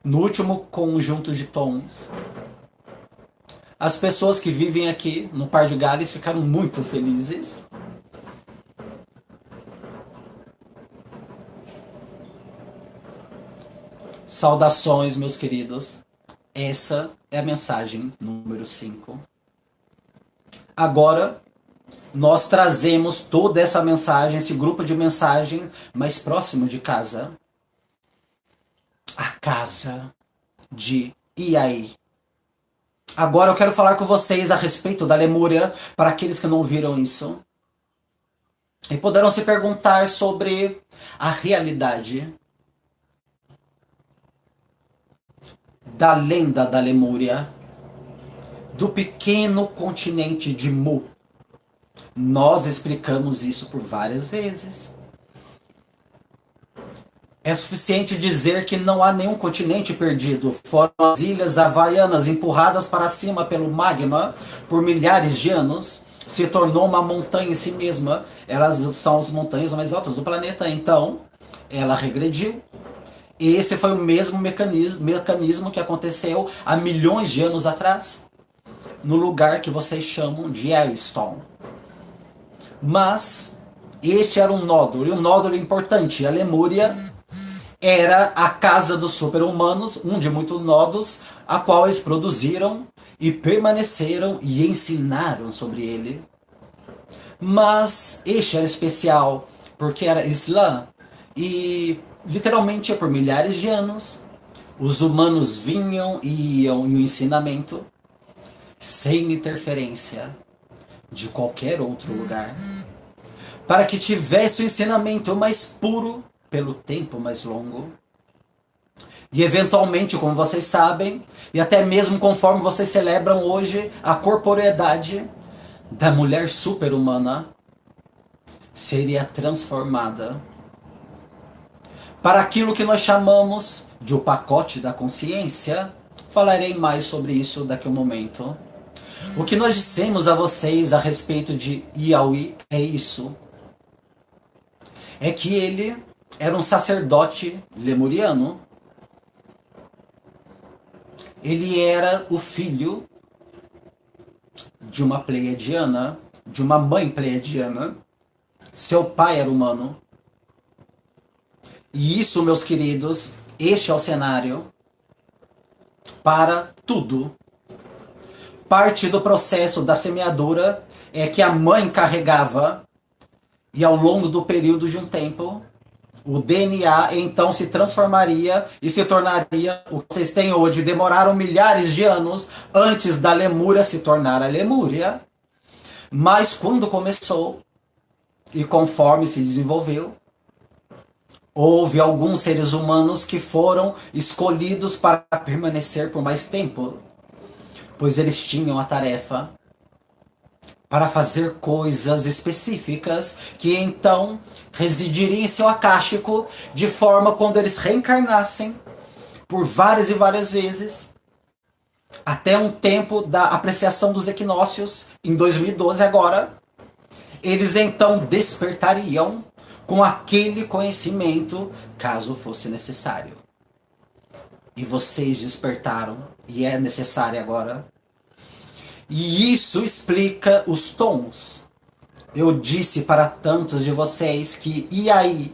No último conjunto de tons, as pessoas que vivem aqui no Par de Gales ficaram muito felizes. Saudações, meus queridos. Essa é a mensagem número 5. Agora, nós trazemos toda essa mensagem, esse grupo de mensagem mais próximo de casa. A casa de Iai. Agora eu quero falar com vocês a respeito da Lemúria, para aqueles que não viram isso. E poderão se perguntar sobre a realidade da lenda da Lemúria, do pequeno continente de Mu. Nós explicamos isso por várias vezes. É suficiente dizer que não há nenhum continente perdido. Foram as ilhas havaianas empurradas para cima pelo magma por milhares de anos. Se tornou uma montanha em si mesma. Elas são as montanhas mais altas do planeta. Então, ela regrediu. E esse foi o mesmo mecanismo que aconteceu há milhões de anos atrás, no lugar que vocês chamam de Yellowstone. Mas este era um nódulo, e um nódulo importante. A Lemúria era a casa dos super-humanos, um de muitos nodos, a qual eles produziram e permaneceram e ensinaram sobre ele. Mas este era especial, porque era Islã, e literalmente por milhares de anos, os humanos vinham e iam em um ensinamento sem interferência de qualquer outro lugar, para que tivesse o ensinamento mais puro pelo tempo mais longo. E eventualmente, como vocês sabem, e até mesmo conforme vocês celebram hoje, a corporeidade da mulher super-humana seria transformada para aquilo que nós chamamos de o pacote da consciência. Falarei mais sobre isso daqui a um momento. O que nós dissemos a vocês a respeito de Iauí é isso. É que ele era um sacerdote lemuriano. Ele era o filho de uma pleiadiana, de uma mãe pleiadiana. Seu pai era humano. E isso, meus queridos, este é o cenário para tudo. Parte do processo da semeadura é que a mãe carregava, e ao longo do período de um tempo, o DNA então se transformaria e se tornaria o que vocês têm hoje. Demoraram milhares de anos antes da Lemúria se tornar a Lemúria. Mas quando começou, e conforme se desenvolveu, houve alguns seres humanos que foram escolhidos para permanecer por mais tempo, pois eles tinham a tarefa para fazer coisas específicas que então residiriam em seu acástico, de forma quando eles reencarnassem por várias e várias vezes, até um tempo da apreciação dos equinócios, em 2012 agora, eles então despertariam com aquele conhecimento, caso fosse necessário. E vocês despertaram, e é necessário agora. E isso explica os tons. Eu disse para tantos de vocês que Iai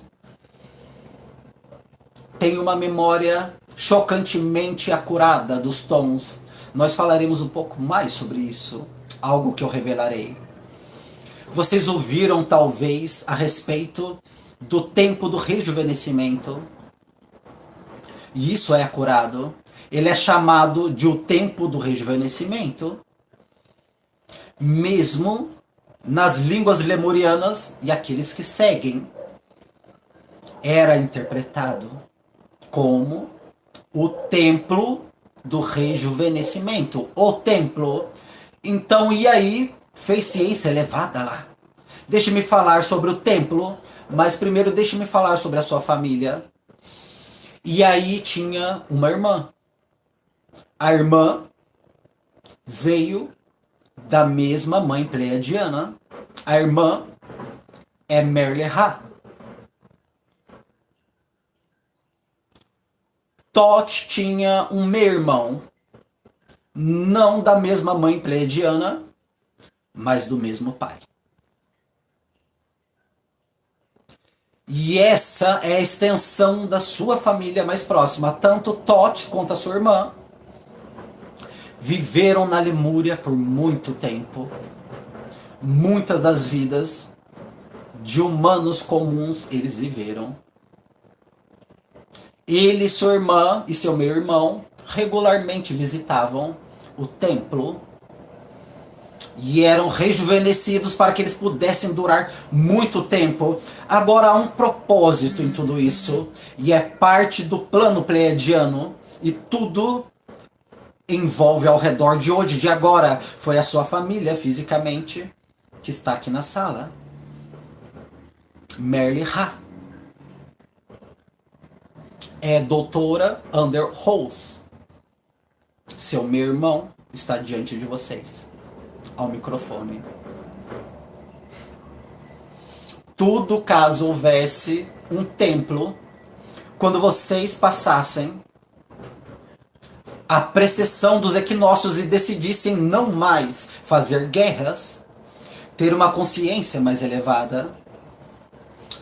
tem uma memória chocantemente acurada dos tons. Nós falaremos um pouco mais sobre isso, algo que eu revelarei. Vocês ouviram talvez a respeito do tempo do rejuvenescimento. e isso é curado. Ele é chamado de o tempo do rejuvenescimento. Mesmo nas línguas lemurianas e aqueles que seguem, era interpretado como o templo do rejuvenescimento, o templo. Então, e aí, fez ciência elevada lá. Deixe-me falar sobre o templo, mas primeiro deixe-me falar sobre a sua família. E aí tinha uma irmã. A irmã veio da mesma mãe pleiadiana. A irmã é Merle-Ha. Thoth tinha um meio-irmão, não da mesma mãe pleiadiana, mas do mesmo pai. E essa é a extensão da sua família mais próxima. Tanto Thoth quanto a sua irmã viveram na Lemúria por muito tempo. Muitas das vidas de humanos comuns eles viveram. Ele, sua irmã e seu meio-irmão regularmente visitavam o templo e eram rejuvenescidos para que eles pudessem durar muito tempo. Agora há um propósito em tudo isso, e é parte do plano pleiadiano, e tudo envolve ao redor de hoje, de agora. Foi a sua família, fisicamente, que está aqui na sala. Merle-Ha é doutora Under Rose. Seu meio-irmão está diante de vocês, ao microfone. Tudo caso houvesse um templo, quando vocês passassem a precessão dos equinócios e decidissem não mais fazer guerras, ter uma consciência mais elevada,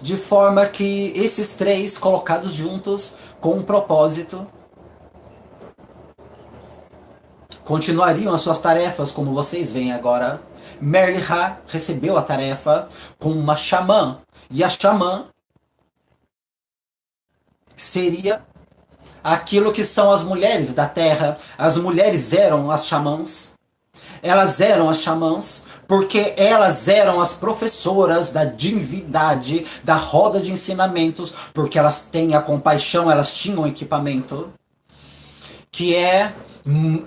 de forma que esses três colocados juntos com um propósito continuariam as suas tarefas como vocês veem agora. Merle-Ha recebeu a tarefa com uma xamã, e a xamã seria aquilo que são as mulheres da terra. As mulheres eram as xamãs. Elas eram as xamãs porque elas eram as professoras da divindade, da roda de ensinamentos, porque elas têm a compaixão, elas tinham equipamento, que é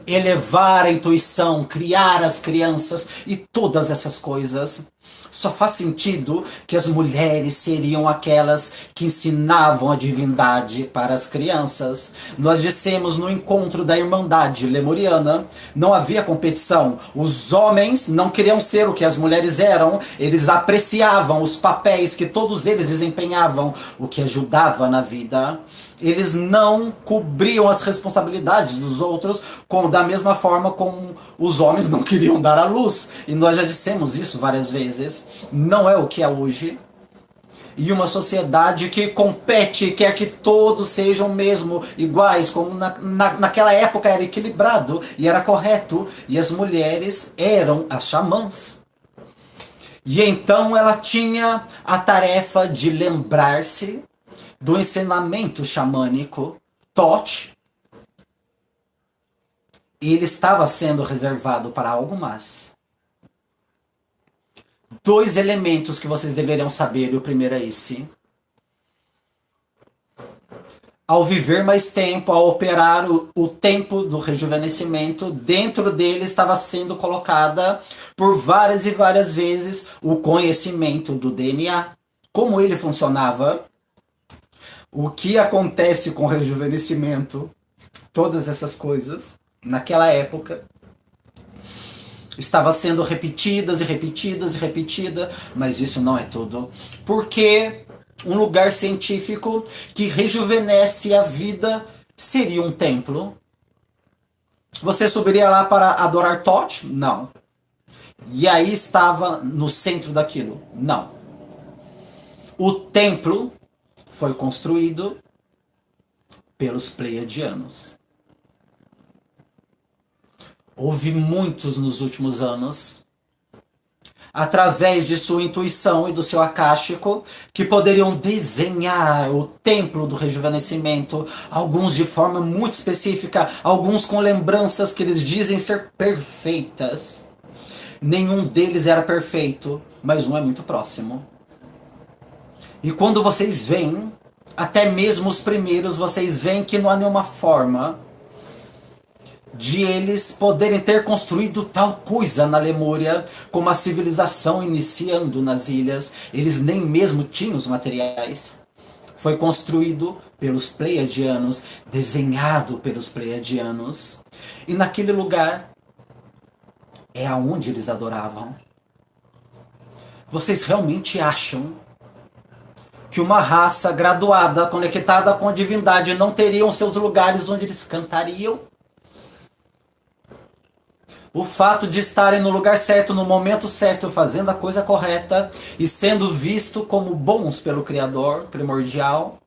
elevar a intuição, criar as crianças e todas essas coisas. Só faz sentido que as mulheres seriam aquelas que ensinavam a divindade para as crianças. Nós dissemos no encontro da Irmandade Lemuriana, não havia competição. Os homens não queriam ser o que as mulheres eram, eles apreciavam os papéis que todos eles desempenhavam, o que ajudava na vida. Eles não cobriam as responsabilidades dos outros da mesma forma como os homens não queriam dar à luz. E nós já dissemos isso várias vezes. Não é o que é hoje. E uma sociedade que compete, quer que todos sejam mesmo iguais, como naquela época era equilibrado e era correto. E as mulheres eram as xamãs. E então ela tinha a tarefa de lembrar-se do ensinamento xamânico Thoth. E ele estava sendo reservado para algo mais. Dois elementos que vocês deveriam saber, e o primeiro é esse. Ao viver mais tempo, ao operar o tempo do rejuvenescimento, dentro dele estava sendo colocada por várias e várias vezes o conhecimento do DNA. Como ele funcionava, o que acontece com o rejuvenescimento, todas essas coisas, naquela época, estava sendo repetidas e repetidas e repetidas, mas isso não é tudo. Porque um lugar científico que rejuvenesce a vida seria um templo. Você subiria lá para adorar Thoth? Não. E aí estava no centro daquilo? Não. O templo foi construído pelos pleiadianos. Houve muitos nos últimos anos. através de sua intuição e do seu akáshico, que poderiam desenhar o templo do rejuvenescimento, alguns de forma muito específica, alguns com lembranças que eles dizem ser perfeitas. Nenhum deles era perfeito, mas um é muito próximo. E quando vocês veem, até mesmo os primeiros, vocês veem que não há nenhuma forma de eles poderem ter construído tal coisa na Lemúria, como a civilização iniciando nas ilhas. Eles nem mesmo tinham os materiais. Foi construído pelos Pleiadianos, desenhado pelos Pleiadianos. E naquele lugar é aonde eles adoravam. Vocês realmente acham que uma raça graduada, conectada com a divindade, não teriam seus lugares onde eles cantariam? O fato de estarem no lugar certo, no momento certo, fazendo a coisa correta e sendo visto como bons pelo Criador primordial,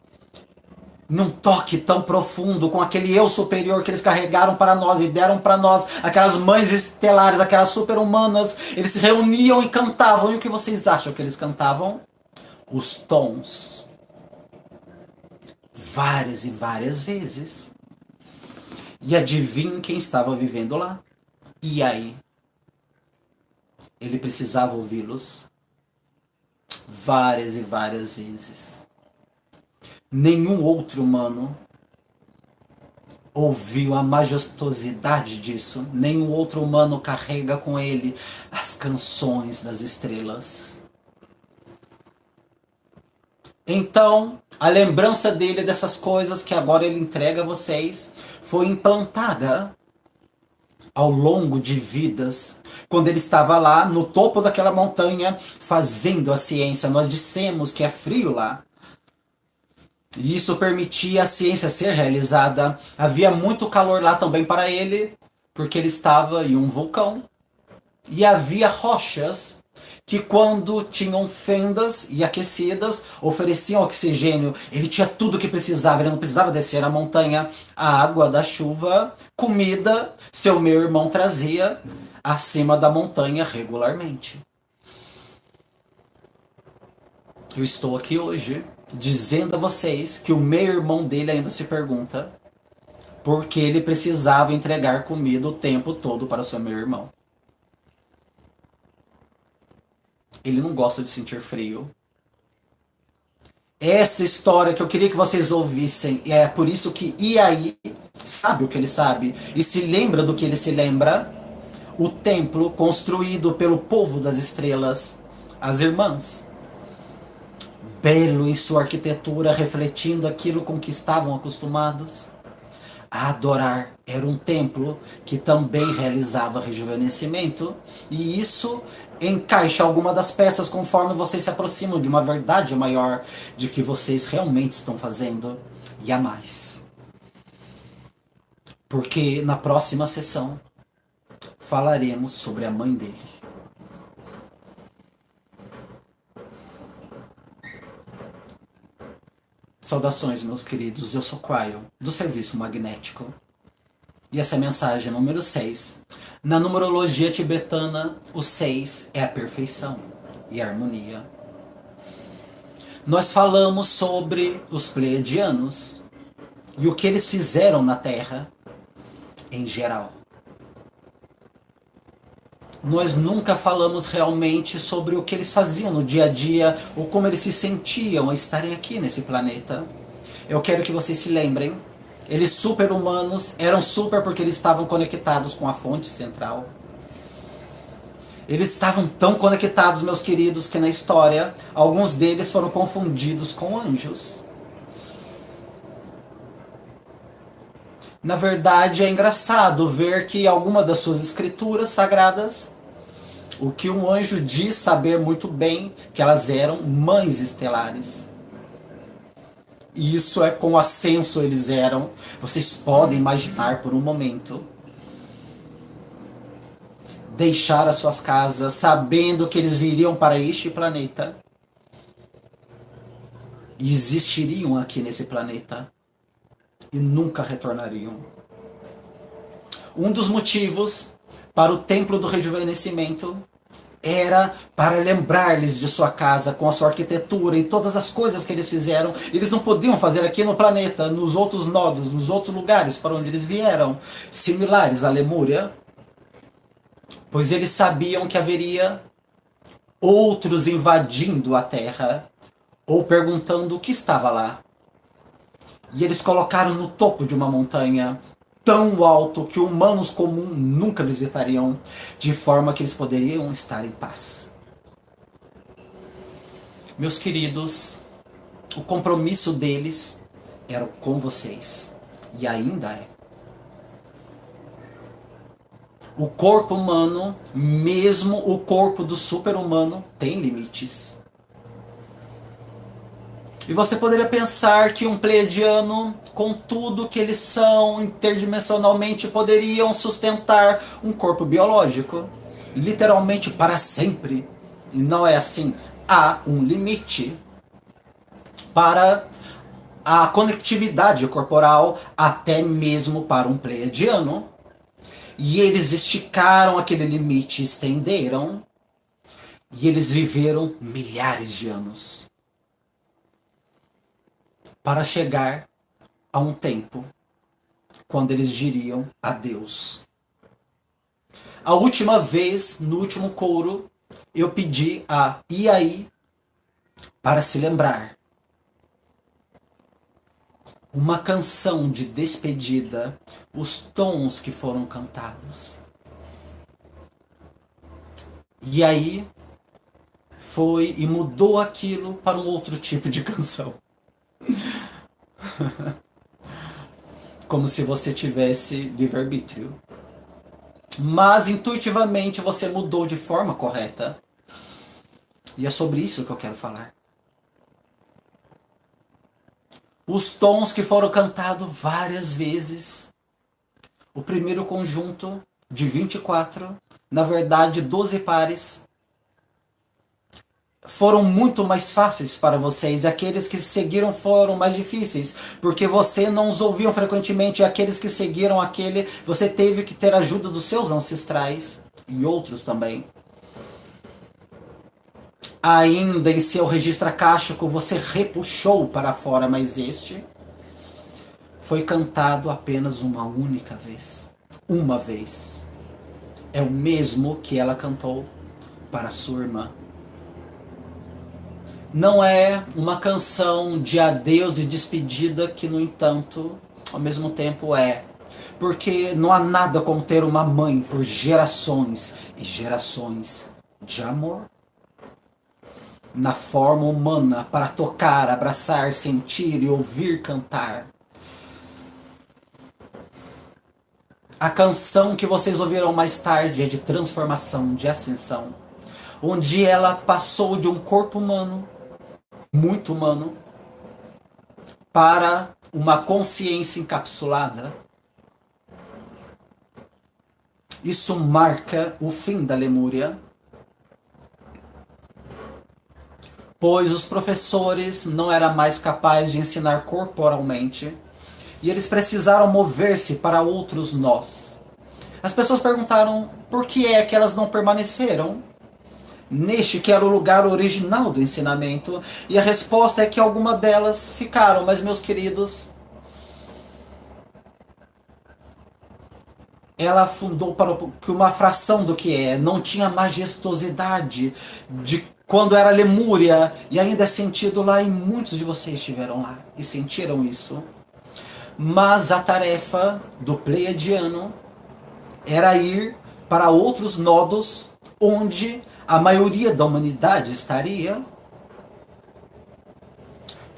num toque tão profundo com aquele eu superior que eles carregaram para nós e deram para nós, aquelas mães estelares, aquelas super-humanas, eles se reuniam e cantavam. E o que vocês acham que eles cantavam? Os tons. Várias e várias vezes. E adivinhe quem estava vivendo lá? E aí? Ele precisava ouvi-los várias e várias vezes. Nenhum outro humano ouviu a majestosidade disso. Nenhum outro humano carrega com ele as canções das estrelas. Então, a lembrança dele dessas coisas que agora ele entrega a vocês foi implantada ao longo de vidas, quando ele estava lá no topo daquela montanha fazendo a ciência. Nós dissemos que é frio lá. E isso permitia a ciência ser realizada. Havia muito calor lá também para ele, porque ele estava em um vulcão. E havia rochas que, quando tinham fendas e aquecidas, ofereciam oxigênio. Ele tinha tudo o que precisava. Ele não precisava descer a montanha. A água da chuva, comida, seu meu irmão trazia acima da montanha regularmente. Eu estou aqui hoje dizendo a vocês que o meu irmão dele ainda se pergunta por que ele precisava entregar comida o tempo todo para o seu meu irmão. Ele não gosta de sentir frio. Essa história que eu queria que vocês ouvissem, é por isso que Iai sabe o que ele sabe e se lembra do que ele se lembra. O templo construído pelo povo das estrelas, as irmãs, belo em sua arquitetura, refletindo aquilo com que estavam acostumados a adorar. Era um templo que também realizava rejuvenescimento, e isso encaixa alguma das peças conforme vocês se aproximam de uma verdade maior de que vocês realmente estão fazendo, e a mais. Porque na próxima sessão falaremos sobre a mãe dele. Saudações, meus queridos, eu sou Cryo, do Serviço Magnético. E essa é a mensagem número 6. Na numerologia tibetana, o 6 é a perfeição e a harmonia. Nós falamos sobre os Pleiadianos e o que eles fizeram na Terra, em geral. Nós nunca falamos realmente sobre o que eles faziam no dia a dia ou como eles se sentiam a estarem aqui nesse planeta. Eu quero que vocês se lembrem, eles super-humanos eram super porque eles estavam conectados com a fonte central. Eles estavam tão conectados, meus queridos, que na história alguns deles foram confundidos com anjos. Na verdade, é engraçado ver que alguma das suas escrituras sagradas, o que um anjo diz saber muito bem, que elas eram mães estelares. E isso é com ascenso eles eram. Vocês podem imaginar por um momento deixar as suas casas sabendo que eles viriam para este planeta e existiriam aqui nesse planeta e nunca retornariam. Um dos motivos para o Templo do Rejuvenescimento era para lembrar-lhes de sua casa, com a sua arquitetura e todas as coisas que eles fizeram. Eles não podiam fazer aqui no planeta, nos outros nodos, nos outros lugares para onde eles vieram, similares à Lemúria, pois eles sabiam que haveria outros invadindo a Terra ou perguntando o que estava lá. E eles colocaram no topo de uma montanha tão alto que humanos comuns nunca visitariam, de forma que eles poderiam estar em paz. Meus queridos, o compromisso deles era com vocês, e ainda é. O corpo humano, mesmo o corpo do super-humano, tem limites. E você poderia pensar que um pleiadiano, com tudo que eles são interdimensionalmente, poderiam sustentar um corpo biológico, literalmente para sempre. E não é assim. Há um limite para a conectividade corporal, até mesmo para um pleiadiano. E eles esticaram aquele limite, estenderam, e eles viveram milhares de anos para chegar a um tempo quando eles diriam adeus. A última vez, no último coro, eu pedi a Iai para se lembrar. Uma canção de despedida, os tons que foram cantados. E aí foi e mudou aquilo para um outro tipo de canção. Como se você tivesse livre-arbítrio. Mas intuitivamente você mudou de forma correta. E é sobre isso que eu quero falar. Os tons que foram cantados várias vezes. O primeiro conjunto de 24, na verdade 12 pares, foram muito mais fáceis para vocês. Aqueles que seguiram foram mais difíceis, porque você não os ouviam frequentemente. E aqueles que seguiram aquele, você teve que ter ajuda dos seus ancestrais e outros também. Ainda em seu registro akáshico você repuxou para fora, mas este foi cantado apenas uma única vez. Uma vez. É o mesmo que ela cantou para sua irmã. Não é uma canção de adeus e despedida que, no entanto, ao mesmo tempo é. Porque não há nada como ter uma mãe por gerações e gerações de amor. Na forma humana para tocar, abraçar, sentir e ouvir cantar. A canção que vocês ouvirão mais tarde é de transformação, de ascensão. Onde ela passou de um corpo humano, muito humano, para uma consciência encapsulada. Isso marca o fim da Lemúria, pois os professores não eram mais capazes de ensinar corporalmente, e eles precisaram mover-se para outros nós. As pessoas perguntaram por que é que elas não permaneceram neste que era o lugar original do ensinamento, e a resposta é que algumas delas ficaram, mas meus queridos, ela fundou para que uma fração do que é, não tinha majestosidade de quando era Lemúria, e ainda é sentido lá, e muitos de vocês estiveram lá e sentiram isso. Mas a tarefa do pleiadiano era ir para outros nodos onde a maioria da humanidade estaria,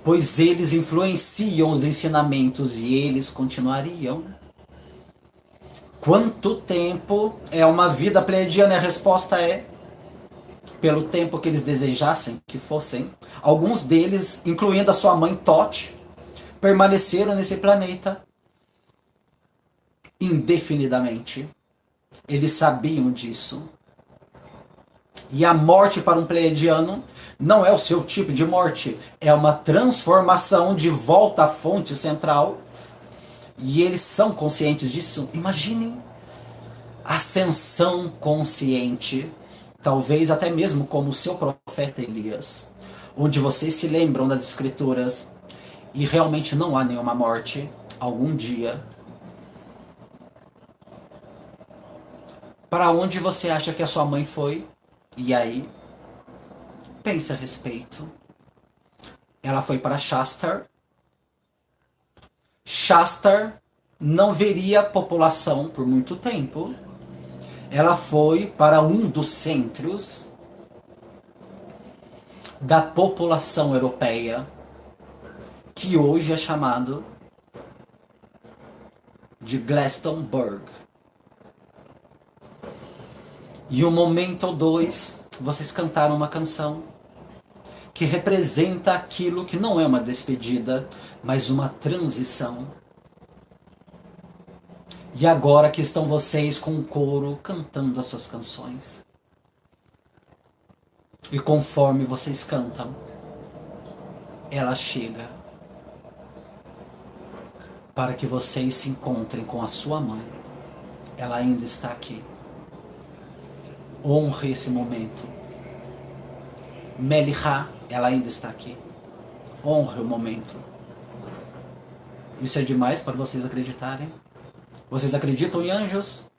pois eles influenciam os ensinamentos e eles continuariam. Quanto tempo é uma vida pleiadiana? E a resposta é pelo tempo que eles desejassem que fossem. Alguns deles, incluindo a sua mãe Thoth, permaneceram nesse planeta indefinidamente. Eles sabiam disso. E a morte para um pleiadiano não é o seu tipo de morte, é uma transformação de volta à fonte central. E eles são conscientes disso. Imaginem a ascensão consciente talvez até mesmo como o seu profeta Elias, onde vocês se lembram das escrituras e realmente não há nenhuma morte, algum dia. Para onde você acha que a sua mãe foi? E aí? Pense a respeito. Ela foi para Shastar. Shastar não veria população por muito tempo. Ela foi para um dos centros da população europeia, que hoje é chamado de Glastonbury. E um momento ou dois, vocês cantaram uma canção que representa aquilo que não é uma despedida, mas uma transição. E agora que estão vocês com o coro cantando as suas canções. E conforme vocês cantam, ela chega para que vocês se encontrem com a sua mãe. Ela ainda está aqui. Honre esse momento. Melihá, ela ainda está aqui. Honre o momento. Isso é demais para vocês acreditarem? Vocês acreditam em anjos?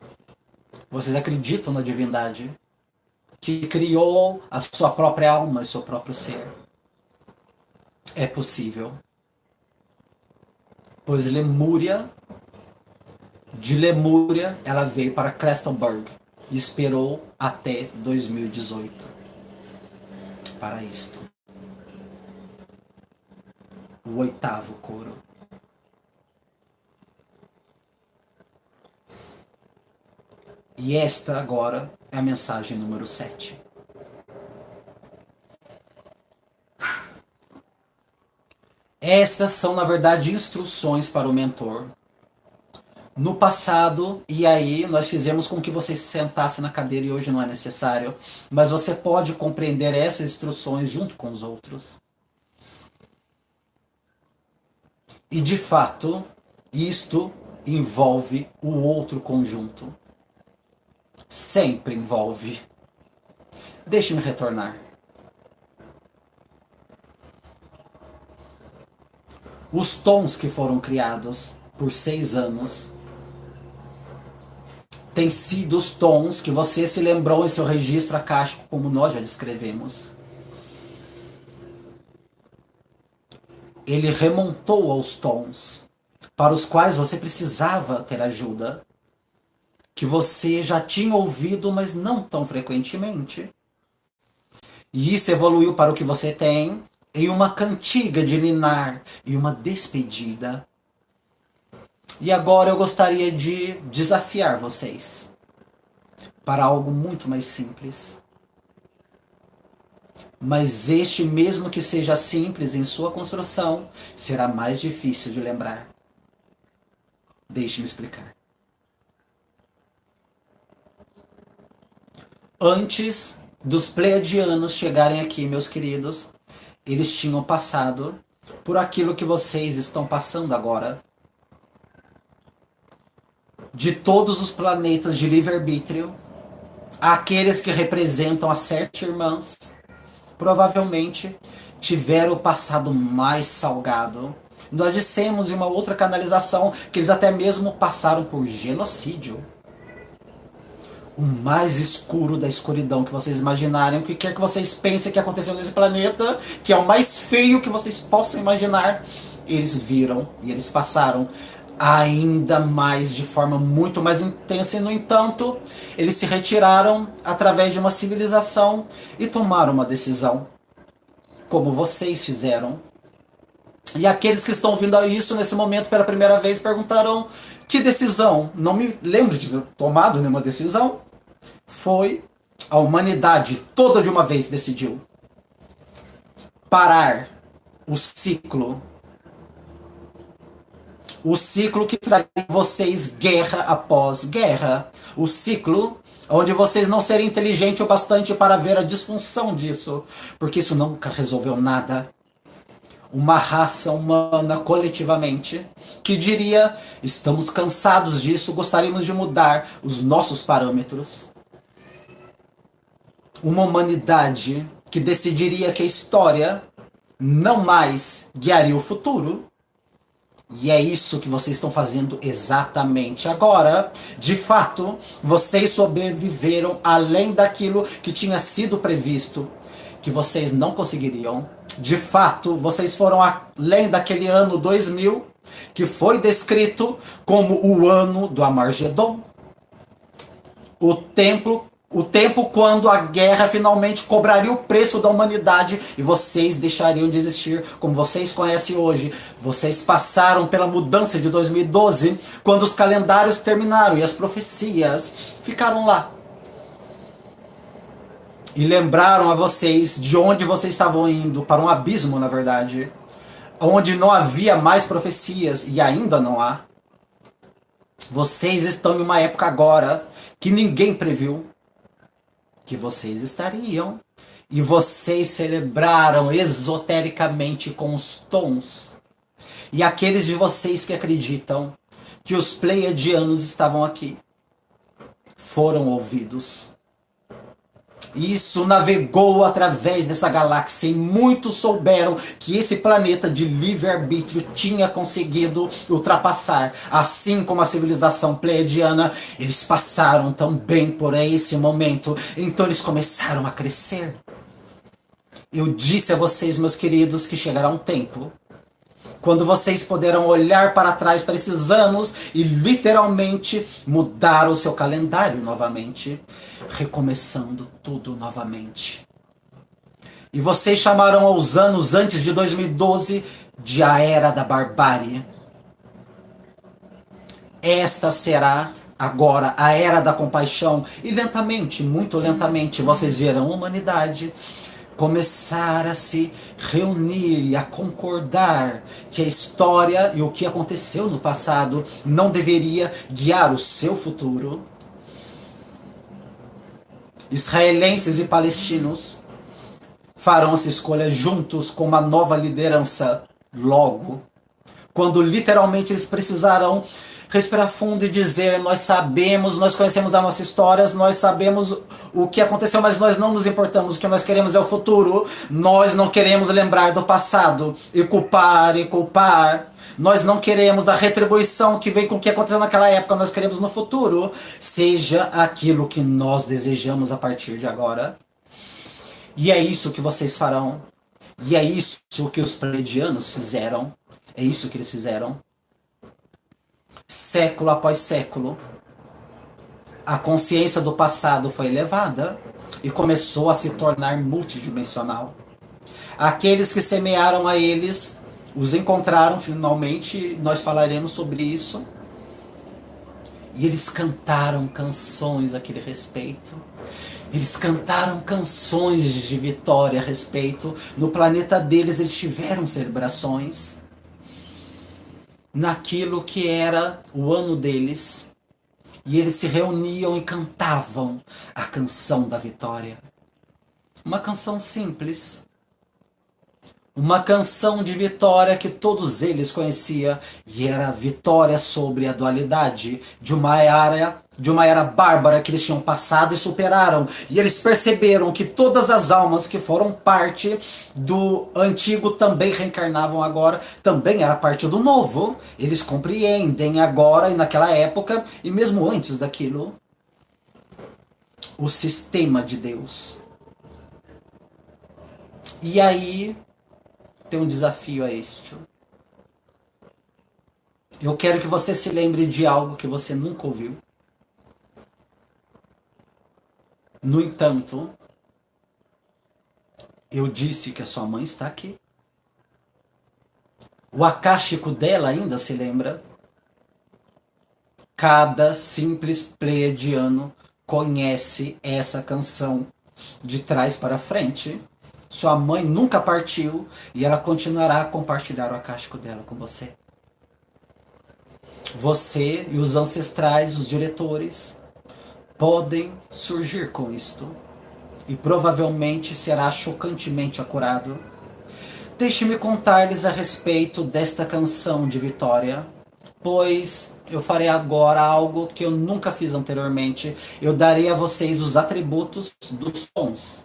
Vocês acreditam na divindade que criou a sua própria alma e seu próprio ser? É possível. Pois Lemúria, de Lemúria, ela veio para Glastonbury e esperou até 2018 para isto. O oitavo coro. E esta agora é a mensagem número 7. Estas são, na verdade, instruções para o mentor. No passado, e aí nós fizemos com que você se sentasse na cadeira e hoje não é necessário, mas você pode compreender essas instruções junto com os outros. E de fato, isto envolve o outro conjunto. Sempre envolve. Deixe-me retornar. Os tons que foram criados por 6 anos têm sido os tons que você se lembrou em seu registro acástico, como nós já descrevemos. Ele remontou aos tons para os quais você precisava ter ajuda, que você já tinha ouvido, mas não tão frequentemente. E isso evoluiu para o que você tem em uma cantiga de ninar e uma despedida. E agora eu gostaria de desafiar vocês para algo muito mais simples. Mas este, mesmo que seja simples em sua construção, será mais difícil de lembrar. Deixe-me explicar. Antes dos pleiadianos chegarem aqui, meus queridos, eles tinham passado por aquilo que vocês estão passando agora. De todos os planetas de livre-arbítrio, aqueles que representam as 7 irmãs, provavelmente tiveram o passado mais salgado. Nós dissemos em uma outra canalização que eles até mesmo passaram por genocídio. O mais escuro da escuridão que vocês imaginarem, o que quer que vocês pensem que aconteceu nesse planeta, que é o mais feio que vocês possam imaginar, eles viram e eles passaram ainda mais, de forma muito mais intensa, e no entanto, eles se retiraram através de uma civilização e tomaram uma decisão, como vocês fizeram. E aqueles que estão ouvindo isso nesse momento pela primeira vez perguntarão: que decisão? Não me lembro de ter tomado nenhuma decisão. Foi a humanidade toda de uma vez decidiu parar o ciclo que traz vocês guerra após guerra, o ciclo onde vocês não serem inteligentes o bastante para ver a disfunção disso, porque isso nunca resolveu nada. Uma raça humana coletivamente que diria: estamos cansados disso, gostaríamos de mudar os nossos parâmetros. uma humanidade que decidiria que a história não mais guiaria o futuro. E é isso que vocês estão fazendo exatamente agora. De fato, vocês sobreviveram além daquilo que tinha sido previsto, que vocês não conseguiriam. De fato, vocês foram além daquele ano 2000, que foi descrito como o ano do Armagedon. O tempo quando a guerra finalmente cobraria o preço da humanidade e vocês deixariam de existir como vocês conhecem hoje. Vocês passaram pela mudança de 2012, quando os calendários terminaram e as profecias ficaram lá. E lembraram a vocês de onde vocês estavam indo, para um abismo, na verdade, onde não havia mais profecias e ainda não há. Vocês estão em uma época agora que ninguém previu que vocês estariam. E vocês celebraram esotericamente com os tons. E aqueles de vocês que acreditam que os pleiadianos estavam aqui foram ouvidos. Isso navegou através dessa galáxia e muitos souberam que esse planeta de livre-arbítrio tinha conseguido ultrapassar. Assim como a civilização pleiadiana, eles passaram também por esse momento. Então eles começaram a crescer. Eu disse a vocês, meus queridos, que chegará um tempo quando vocês poderão olhar para trás para esses anos e literalmente mudar o seu calendário novamente, recomeçando tudo novamente. E vocês chamarão os anos antes de 2012 de a Era da Barbárie. Esta será agora a Era da Compaixão. E lentamente, muito lentamente, vocês verão a humanidade começar a se reunir e a concordar que a história e o que aconteceu no passado não deveria guiar o seu futuro. Israelenses e palestinos farão essa escolha juntos com uma nova liderança logo, quando literalmente eles precisarão respirar fundo e dizer: nós sabemos, nós conhecemos a nossa história, nós sabemos o que aconteceu, mas nós não nos importamos, o que nós queremos é o futuro, nós não queremos lembrar do passado e culpar. Nós não queremos a retribuição que vem com o que aconteceu naquela época, nós queremos no futuro seja aquilo que nós desejamos a partir de agora. E é isso que vocês farão. E é isso que os pleiadianos fizeram. É isso que eles fizeram. Século após século, a consciência do passado foi elevada e começou a se tornar multidimensional. Aqueles que semearam a eles os encontraram finalmente, nós falaremos sobre isso. E eles cantaram canções àquele respeito. Eles cantaram canções de vitória a respeito. No planeta deles eles tiveram celebrações. Naquilo que era o ano deles. E eles se reuniam e cantavam a canção da vitória. Uma canção simples. Uma canção de vitória que todos eles conheciam. E era a vitória sobre a dualidade de uma era bárbara que eles tinham passado e superaram. E eles perceberam que todas as almas que foram parte do antigo também reencarnavam agora, também era parte do novo. Eles compreendem agora e naquela época, e mesmo antes daquilo, o sistema de Deus. E aí tem um desafio a este. Eu quero que você se lembre de algo que você nunca ouviu. No entanto, eu disse que a sua mãe está aqui. O akáshico dela ainda se lembra. Cada simples pleiadiano conhece essa canção de trás para frente. Sua mãe nunca partiu e ela continuará a compartilhar o akáshico dela com você. Você e os ancestrais, os diretores, podem surgir com isto. E provavelmente será chocantemente acurado. Deixe-me contar-lhes a respeito desta canção de vitória. pois eu farei agora algo que eu nunca fiz anteriormente. Eu darei a vocês os atributos dos tons,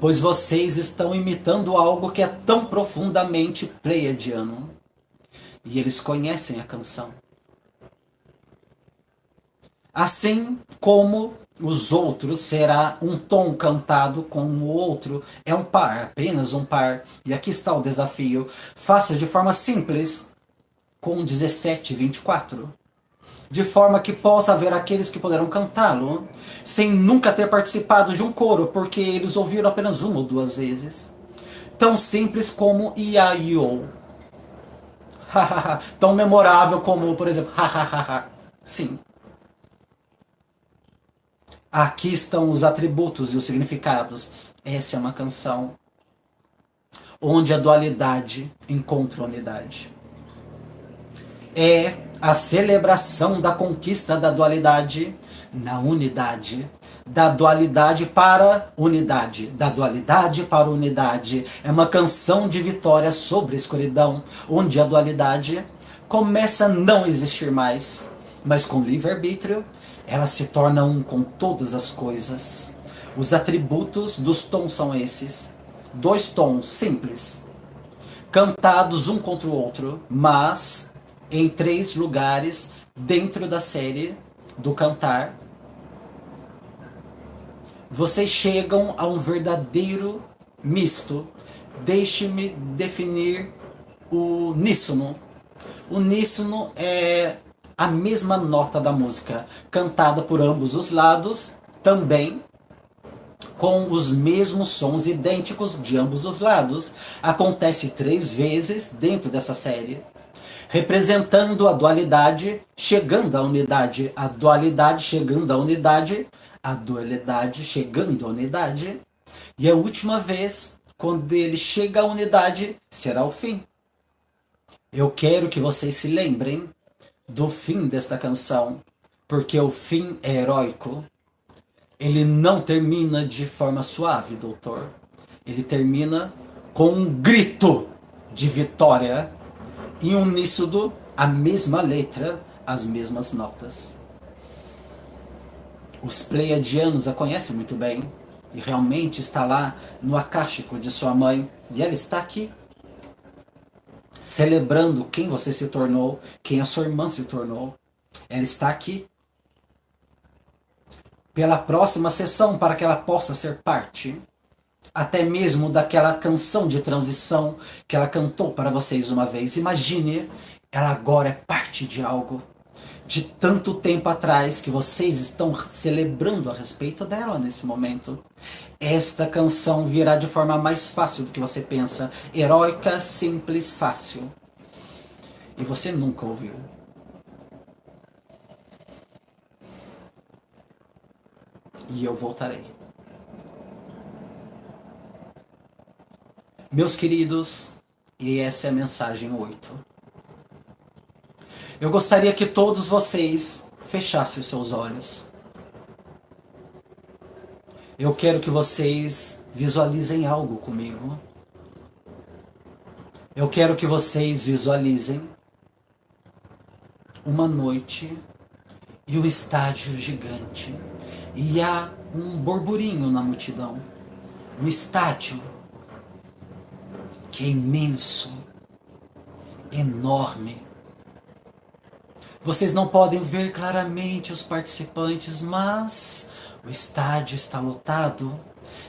pois vocês estão imitando algo que é tão profundamente pleiadiano. E eles conhecem a canção. Assim como os outros, será um tom cantado com o outro. É um par, apenas um par. E aqui está o desafio. Faça de forma simples, com 17 e 24. De forma que possa haver aqueles que poderão cantá-lo, sem nunca ter participado de um coro, porque eles ouviram apenas uma ou duas vezes. Tão simples como Ia-Io. Tão memorável como, por exemplo, sim. Aqui estão os atributos e os significados. Essa é uma canção onde a dualidade encontra a unidade. É a celebração da conquista da dualidade na unidade. Da dualidade para unidade. Da dualidade para unidade. É uma canção de vitória sobre a escuridão, onde a dualidade começa a não existir mais, mas com livre-arbítrio ela se torna um com todas as coisas. Os atributos dos tons são esses. Dois tons simples, cantados um contra o outro, mas em 3 lugares dentro da série do cantar. Vocês chegam a um verdadeiro misto. Deixe-me definir o uníssono. O uníssono é a mesma nota da música, cantada por ambos os lados, também com os mesmos sons idênticos de ambos os lados. Acontece 3 vezes dentro dessa série, representando a dualidade chegando à unidade, a dualidade chegando à unidade, a dualidade chegando à unidade, e a última vez, quando ele chega à unidade, será o fim. Eu quero que vocês se lembrem do fim desta canção, porque o fim é heróico. Ele não termina de forma suave, doutor. Ele termina com um grito de vitória, em uníssono, a mesma letra, as mesmas notas. Os pleiadianos a conhecem muito bem, e realmente está lá no acástico de sua mãe, e ela está aqui, celebrando quem você se tornou, quem a sua irmã se tornou. Ela está aqui pela próxima sessão para que ela possa ser parte, até mesmo daquela canção de transição que ela cantou para vocês uma vez. Imagine, ela agora é parte de algo de tanto tempo atrás que vocês estão celebrando a respeito dela nesse momento. Esta canção virá de forma mais fácil do que você pensa. Heróica, simples, fácil. E você nunca ouviu. E eu voltarei. Meus queridos, e essa é a mensagem 8. Eu gostaria que todos vocês fechassem os seus olhos. Eu quero que vocês visualizem algo comigo. Eu quero que vocês visualizem uma noite e um estádio gigante. E há um burburinho na multidão. Um estádio que é imenso, enorme. Vocês não podem ver claramente os participantes, mas o estádio está lotado.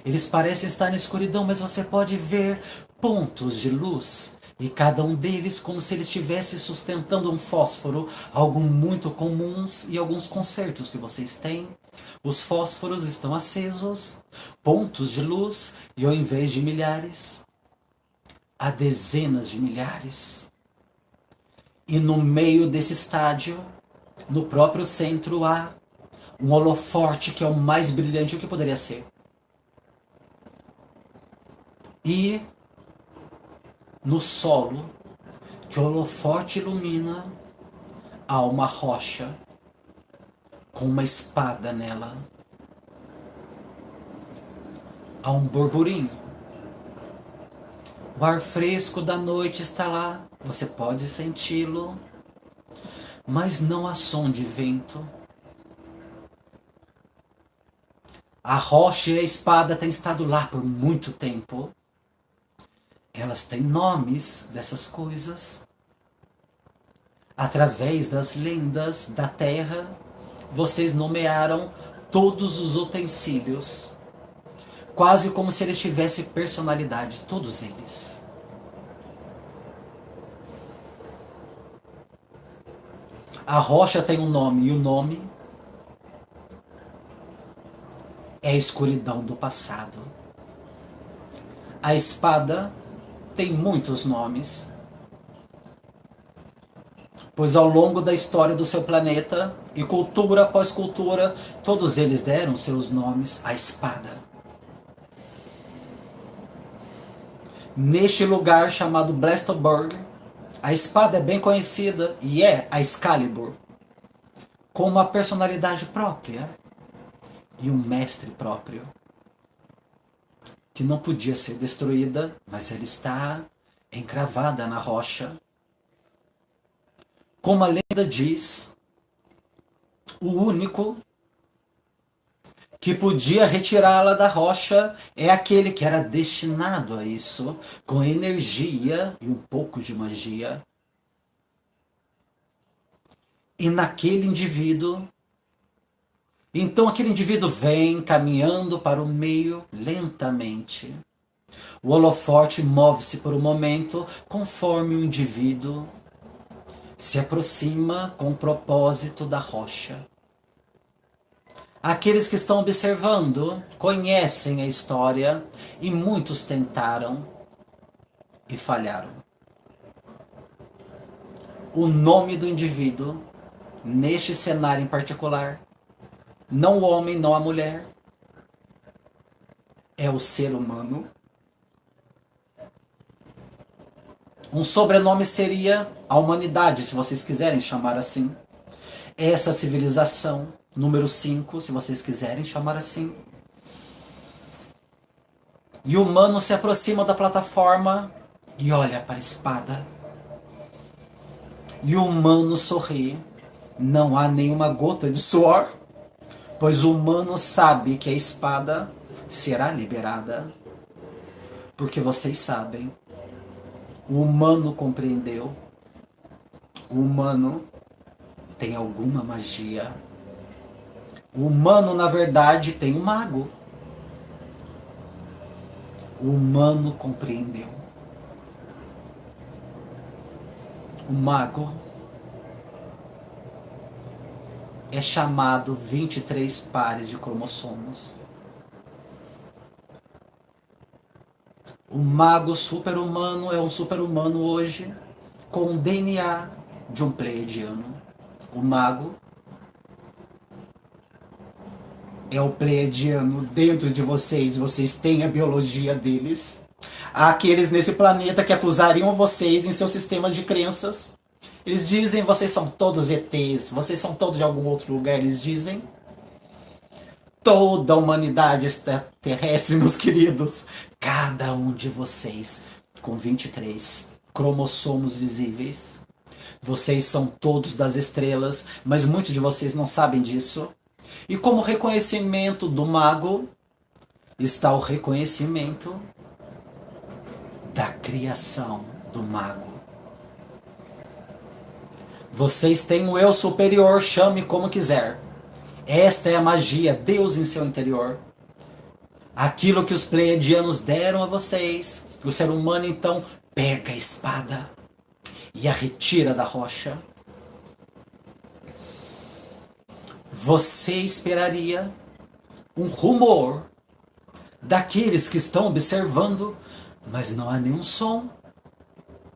Eles parecem estar na escuridão, mas você pode ver pontos de luz. E cada um deles como se ele estivesse sustentando um fósforo, algo muito comum em alguns concertos que vocês têm. Os fósforos estão acesos, pontos de luz, e ao invés de milhares, há dezenas de milhares. E no meio desse estádio, no próprio centro, há um holofote que é o mais brilhante que poderia ser. E no solo, que o holofote ilumina, há uma rocha com uma espada nela. Há um burburinho. O ar fresco da noite está lá. Você pode senti-lo. mas não há som de vento. A rocha e a espada têm estado lá por muito tempo. Elas têm nomes dessas coisas. Através das lendas da terra, vocês nomearam todos os utensílios, quase como se eles tivessem personalidade, todos eles. A rocha tem um nome, e o nome é a escuridão do passado. A espada tem muitos nomes, pois ao longo da história do seu planeta, e cultura após cultura, todos eles deram seus nomes à espada. Neste lugar chamado Blastoburg, a espada é bem conhecida e é a Excalibur, com uma personalidade própria e um mestre próprio, que não podia ser destruída, mas ela está encravada na rocha. Como a lenda diz, o único que podia retirá-la da rocha é aquele que era destinado a isso, com energia e um pouco de magia. E naquele indivíduo, então aquele indivíduo vem caminhando para o meio lentamente. O holofote move-se por um momento conforme o indivíduo se aproxima com o propósito da rocha. Aqueles que estão observando conhecem a história e muitos tentaram e falharam. O nome do indivíduo, neste cenário em particular, não o homem, não a mulher, é o ser humano. Um sobrenome seria a humanidade, se vocês quiserem chamar assim. Essa civilização, número 5, se vocês quiserem chamar assim. E o humano se aproxima da plataforma e olha para a espada. E o humano sorri. Não há nenhuma gota de suor, pois o humano sabe que a espada será liberada. Porque vocês sabem, o humano compreendeu, o humano tem alguma magia. O humano, na verdade, tem um mago. O humano compreendeu. O mago é chamado 23 pares de cromossomos. O mago super-humano é um super-humano hoje com o DNA de um pleiadiano. O mago é o pleiadiano dentro de vocês. Vocês têm a biologia deles. Há aqueles nesse planeta que acusariam vocês em seus sistemas de crenças. Eles dizem, vocês são todos ETs, vocês são todos de algum outro lugar, eles dizem. Toda a humanidade extraterrestre, meus queridos. Cada um de vocês com 23 cromossomos visíveis. Vocês são todos das estrelas, mas muitos de vocês não sabem disso. E como reconhecimento do mago, está o reconhecimento da criação do mago. Vocês têm um eu superior, chame como quiser. Esta é a magia, Deus em seu interior. Aquilo que os pleiadianos deram a vocês, o ser humano então pega a espada e a retira da rocha. Você esperaria um rumor daqueles que estão observando, mas não há nenhum som.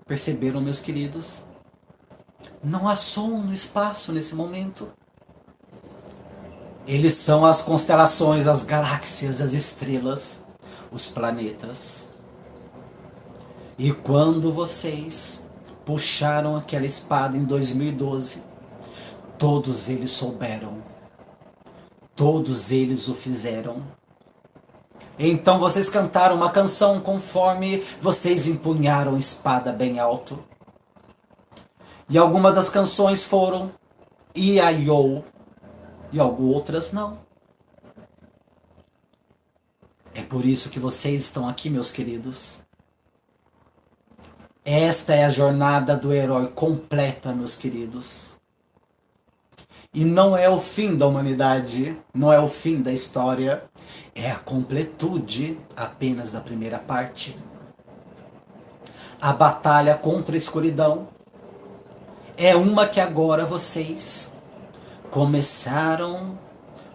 Perceberam, meus queridos? Não há som no espaço nesse momento. Eles são as constelações, as galáxias, as estrelas, os planetas. E quando vocês puxaram aquela espada em 2012, todos eles souberam. Todos eles o fizeram. Então vocês cantaram uma canção conforme vocês empunharam a espada bem alto. E algumas das canções foram Iaiou e outras não. É por isso que vocês estão aqui, meus queridos. Esta é a jornada do herói completa, meus queridos. E não é o fim da humanidade, não é o fim da história, é a completude apenas da primeira parte. A batalha contra a escuridão é uma que agora vocês começaram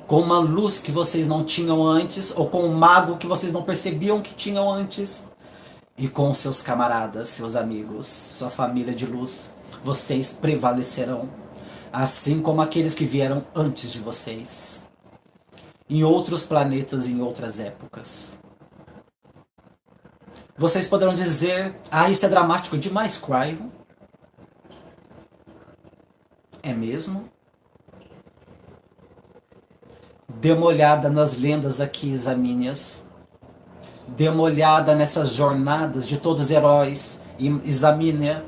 com uma luz que vocês não tinham antes, ou com um mago que vocês não percebiam que tinham antes, e com seus camaradas, seus amigos, sua família de luz, vocês prevalecerão, assim como aqueles que vieram antes de vocês, em outros planetas, em outras épocas. Vocês poderão dizer, isso é dramático demais, Cryon. É mesmo? Dê uma olhada nas lendas aqui, examine-as. Dê uma olhada nessas jornadas de todos os heróis e examine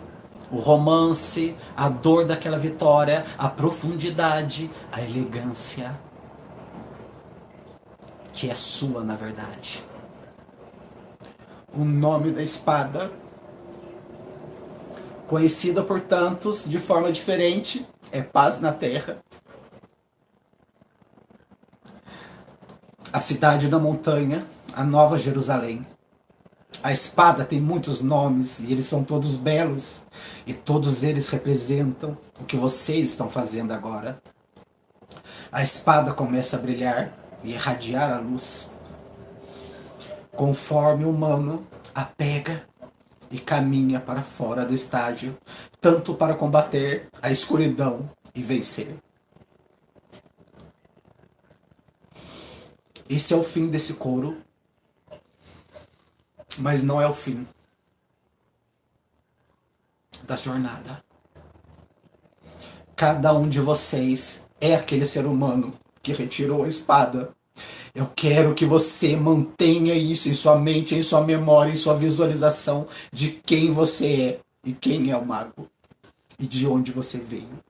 o romance, a dor daquela vitória, a profundidade, a elegância, que é sua na verdade. O nome da espada, conhecida por tantos de forma diferente, é Paz na Terra. A cidade da montanha, a Nova Jerusalém. A espada tem muitos nomes e eles são todos belos. E todos eles representam o que vocês estão fazendo agora. A espada começa a brilhar e irradiar a luz. Conforme o humano a pega e caminha para fora do estádio, tanto para combater a escuridão e vencer. Esse é o fim desse coro, mas não é o fim da jornada. Cada um de vocês é aquele ser humano que retirou a espada. Eu quero que você mantenha isso em sua mente, em sua memória, em sua visualização de quem você é e quem é o mago e de onde você veio.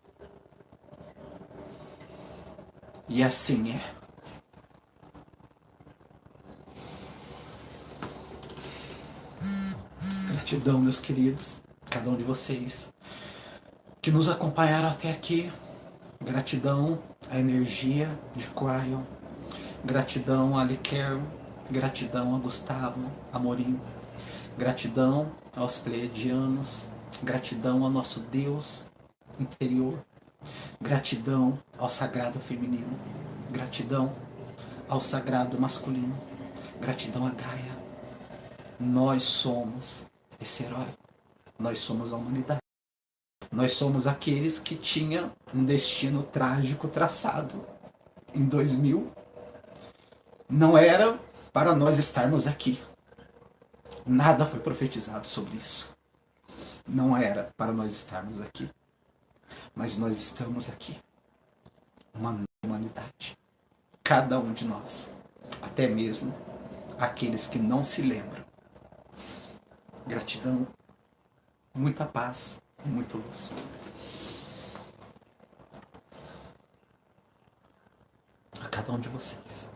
E assim é. Gratidão, meus queridos, cada um de vocês que nos acompanharam até aqui. Gratidão à energia de Cryon. Gratidão a Liquer. Gratidão a Gustavo Amorim. Gratidão aos pleiadianos. Gratidão ao nosso Deus interior. Gratidão ao sagrado feminino. Gratidão ao sagrado masculino. Gratidão a Gaia. Nós somos esse herói. Nós somos a humanidade. Nós somos aqueles que tinham um destino trágico traçado em 2000. Não era para nós estarmos aqui. Nada foi profetizado sobre isso. Não era para nós estarmos aqui. Mas nós estamos aqui. Uma nova humanidade. Cada um de nós. Até mesmo aqueles que não se lembram. Gratidão, muita paz e muita luz. A cada um de vocês.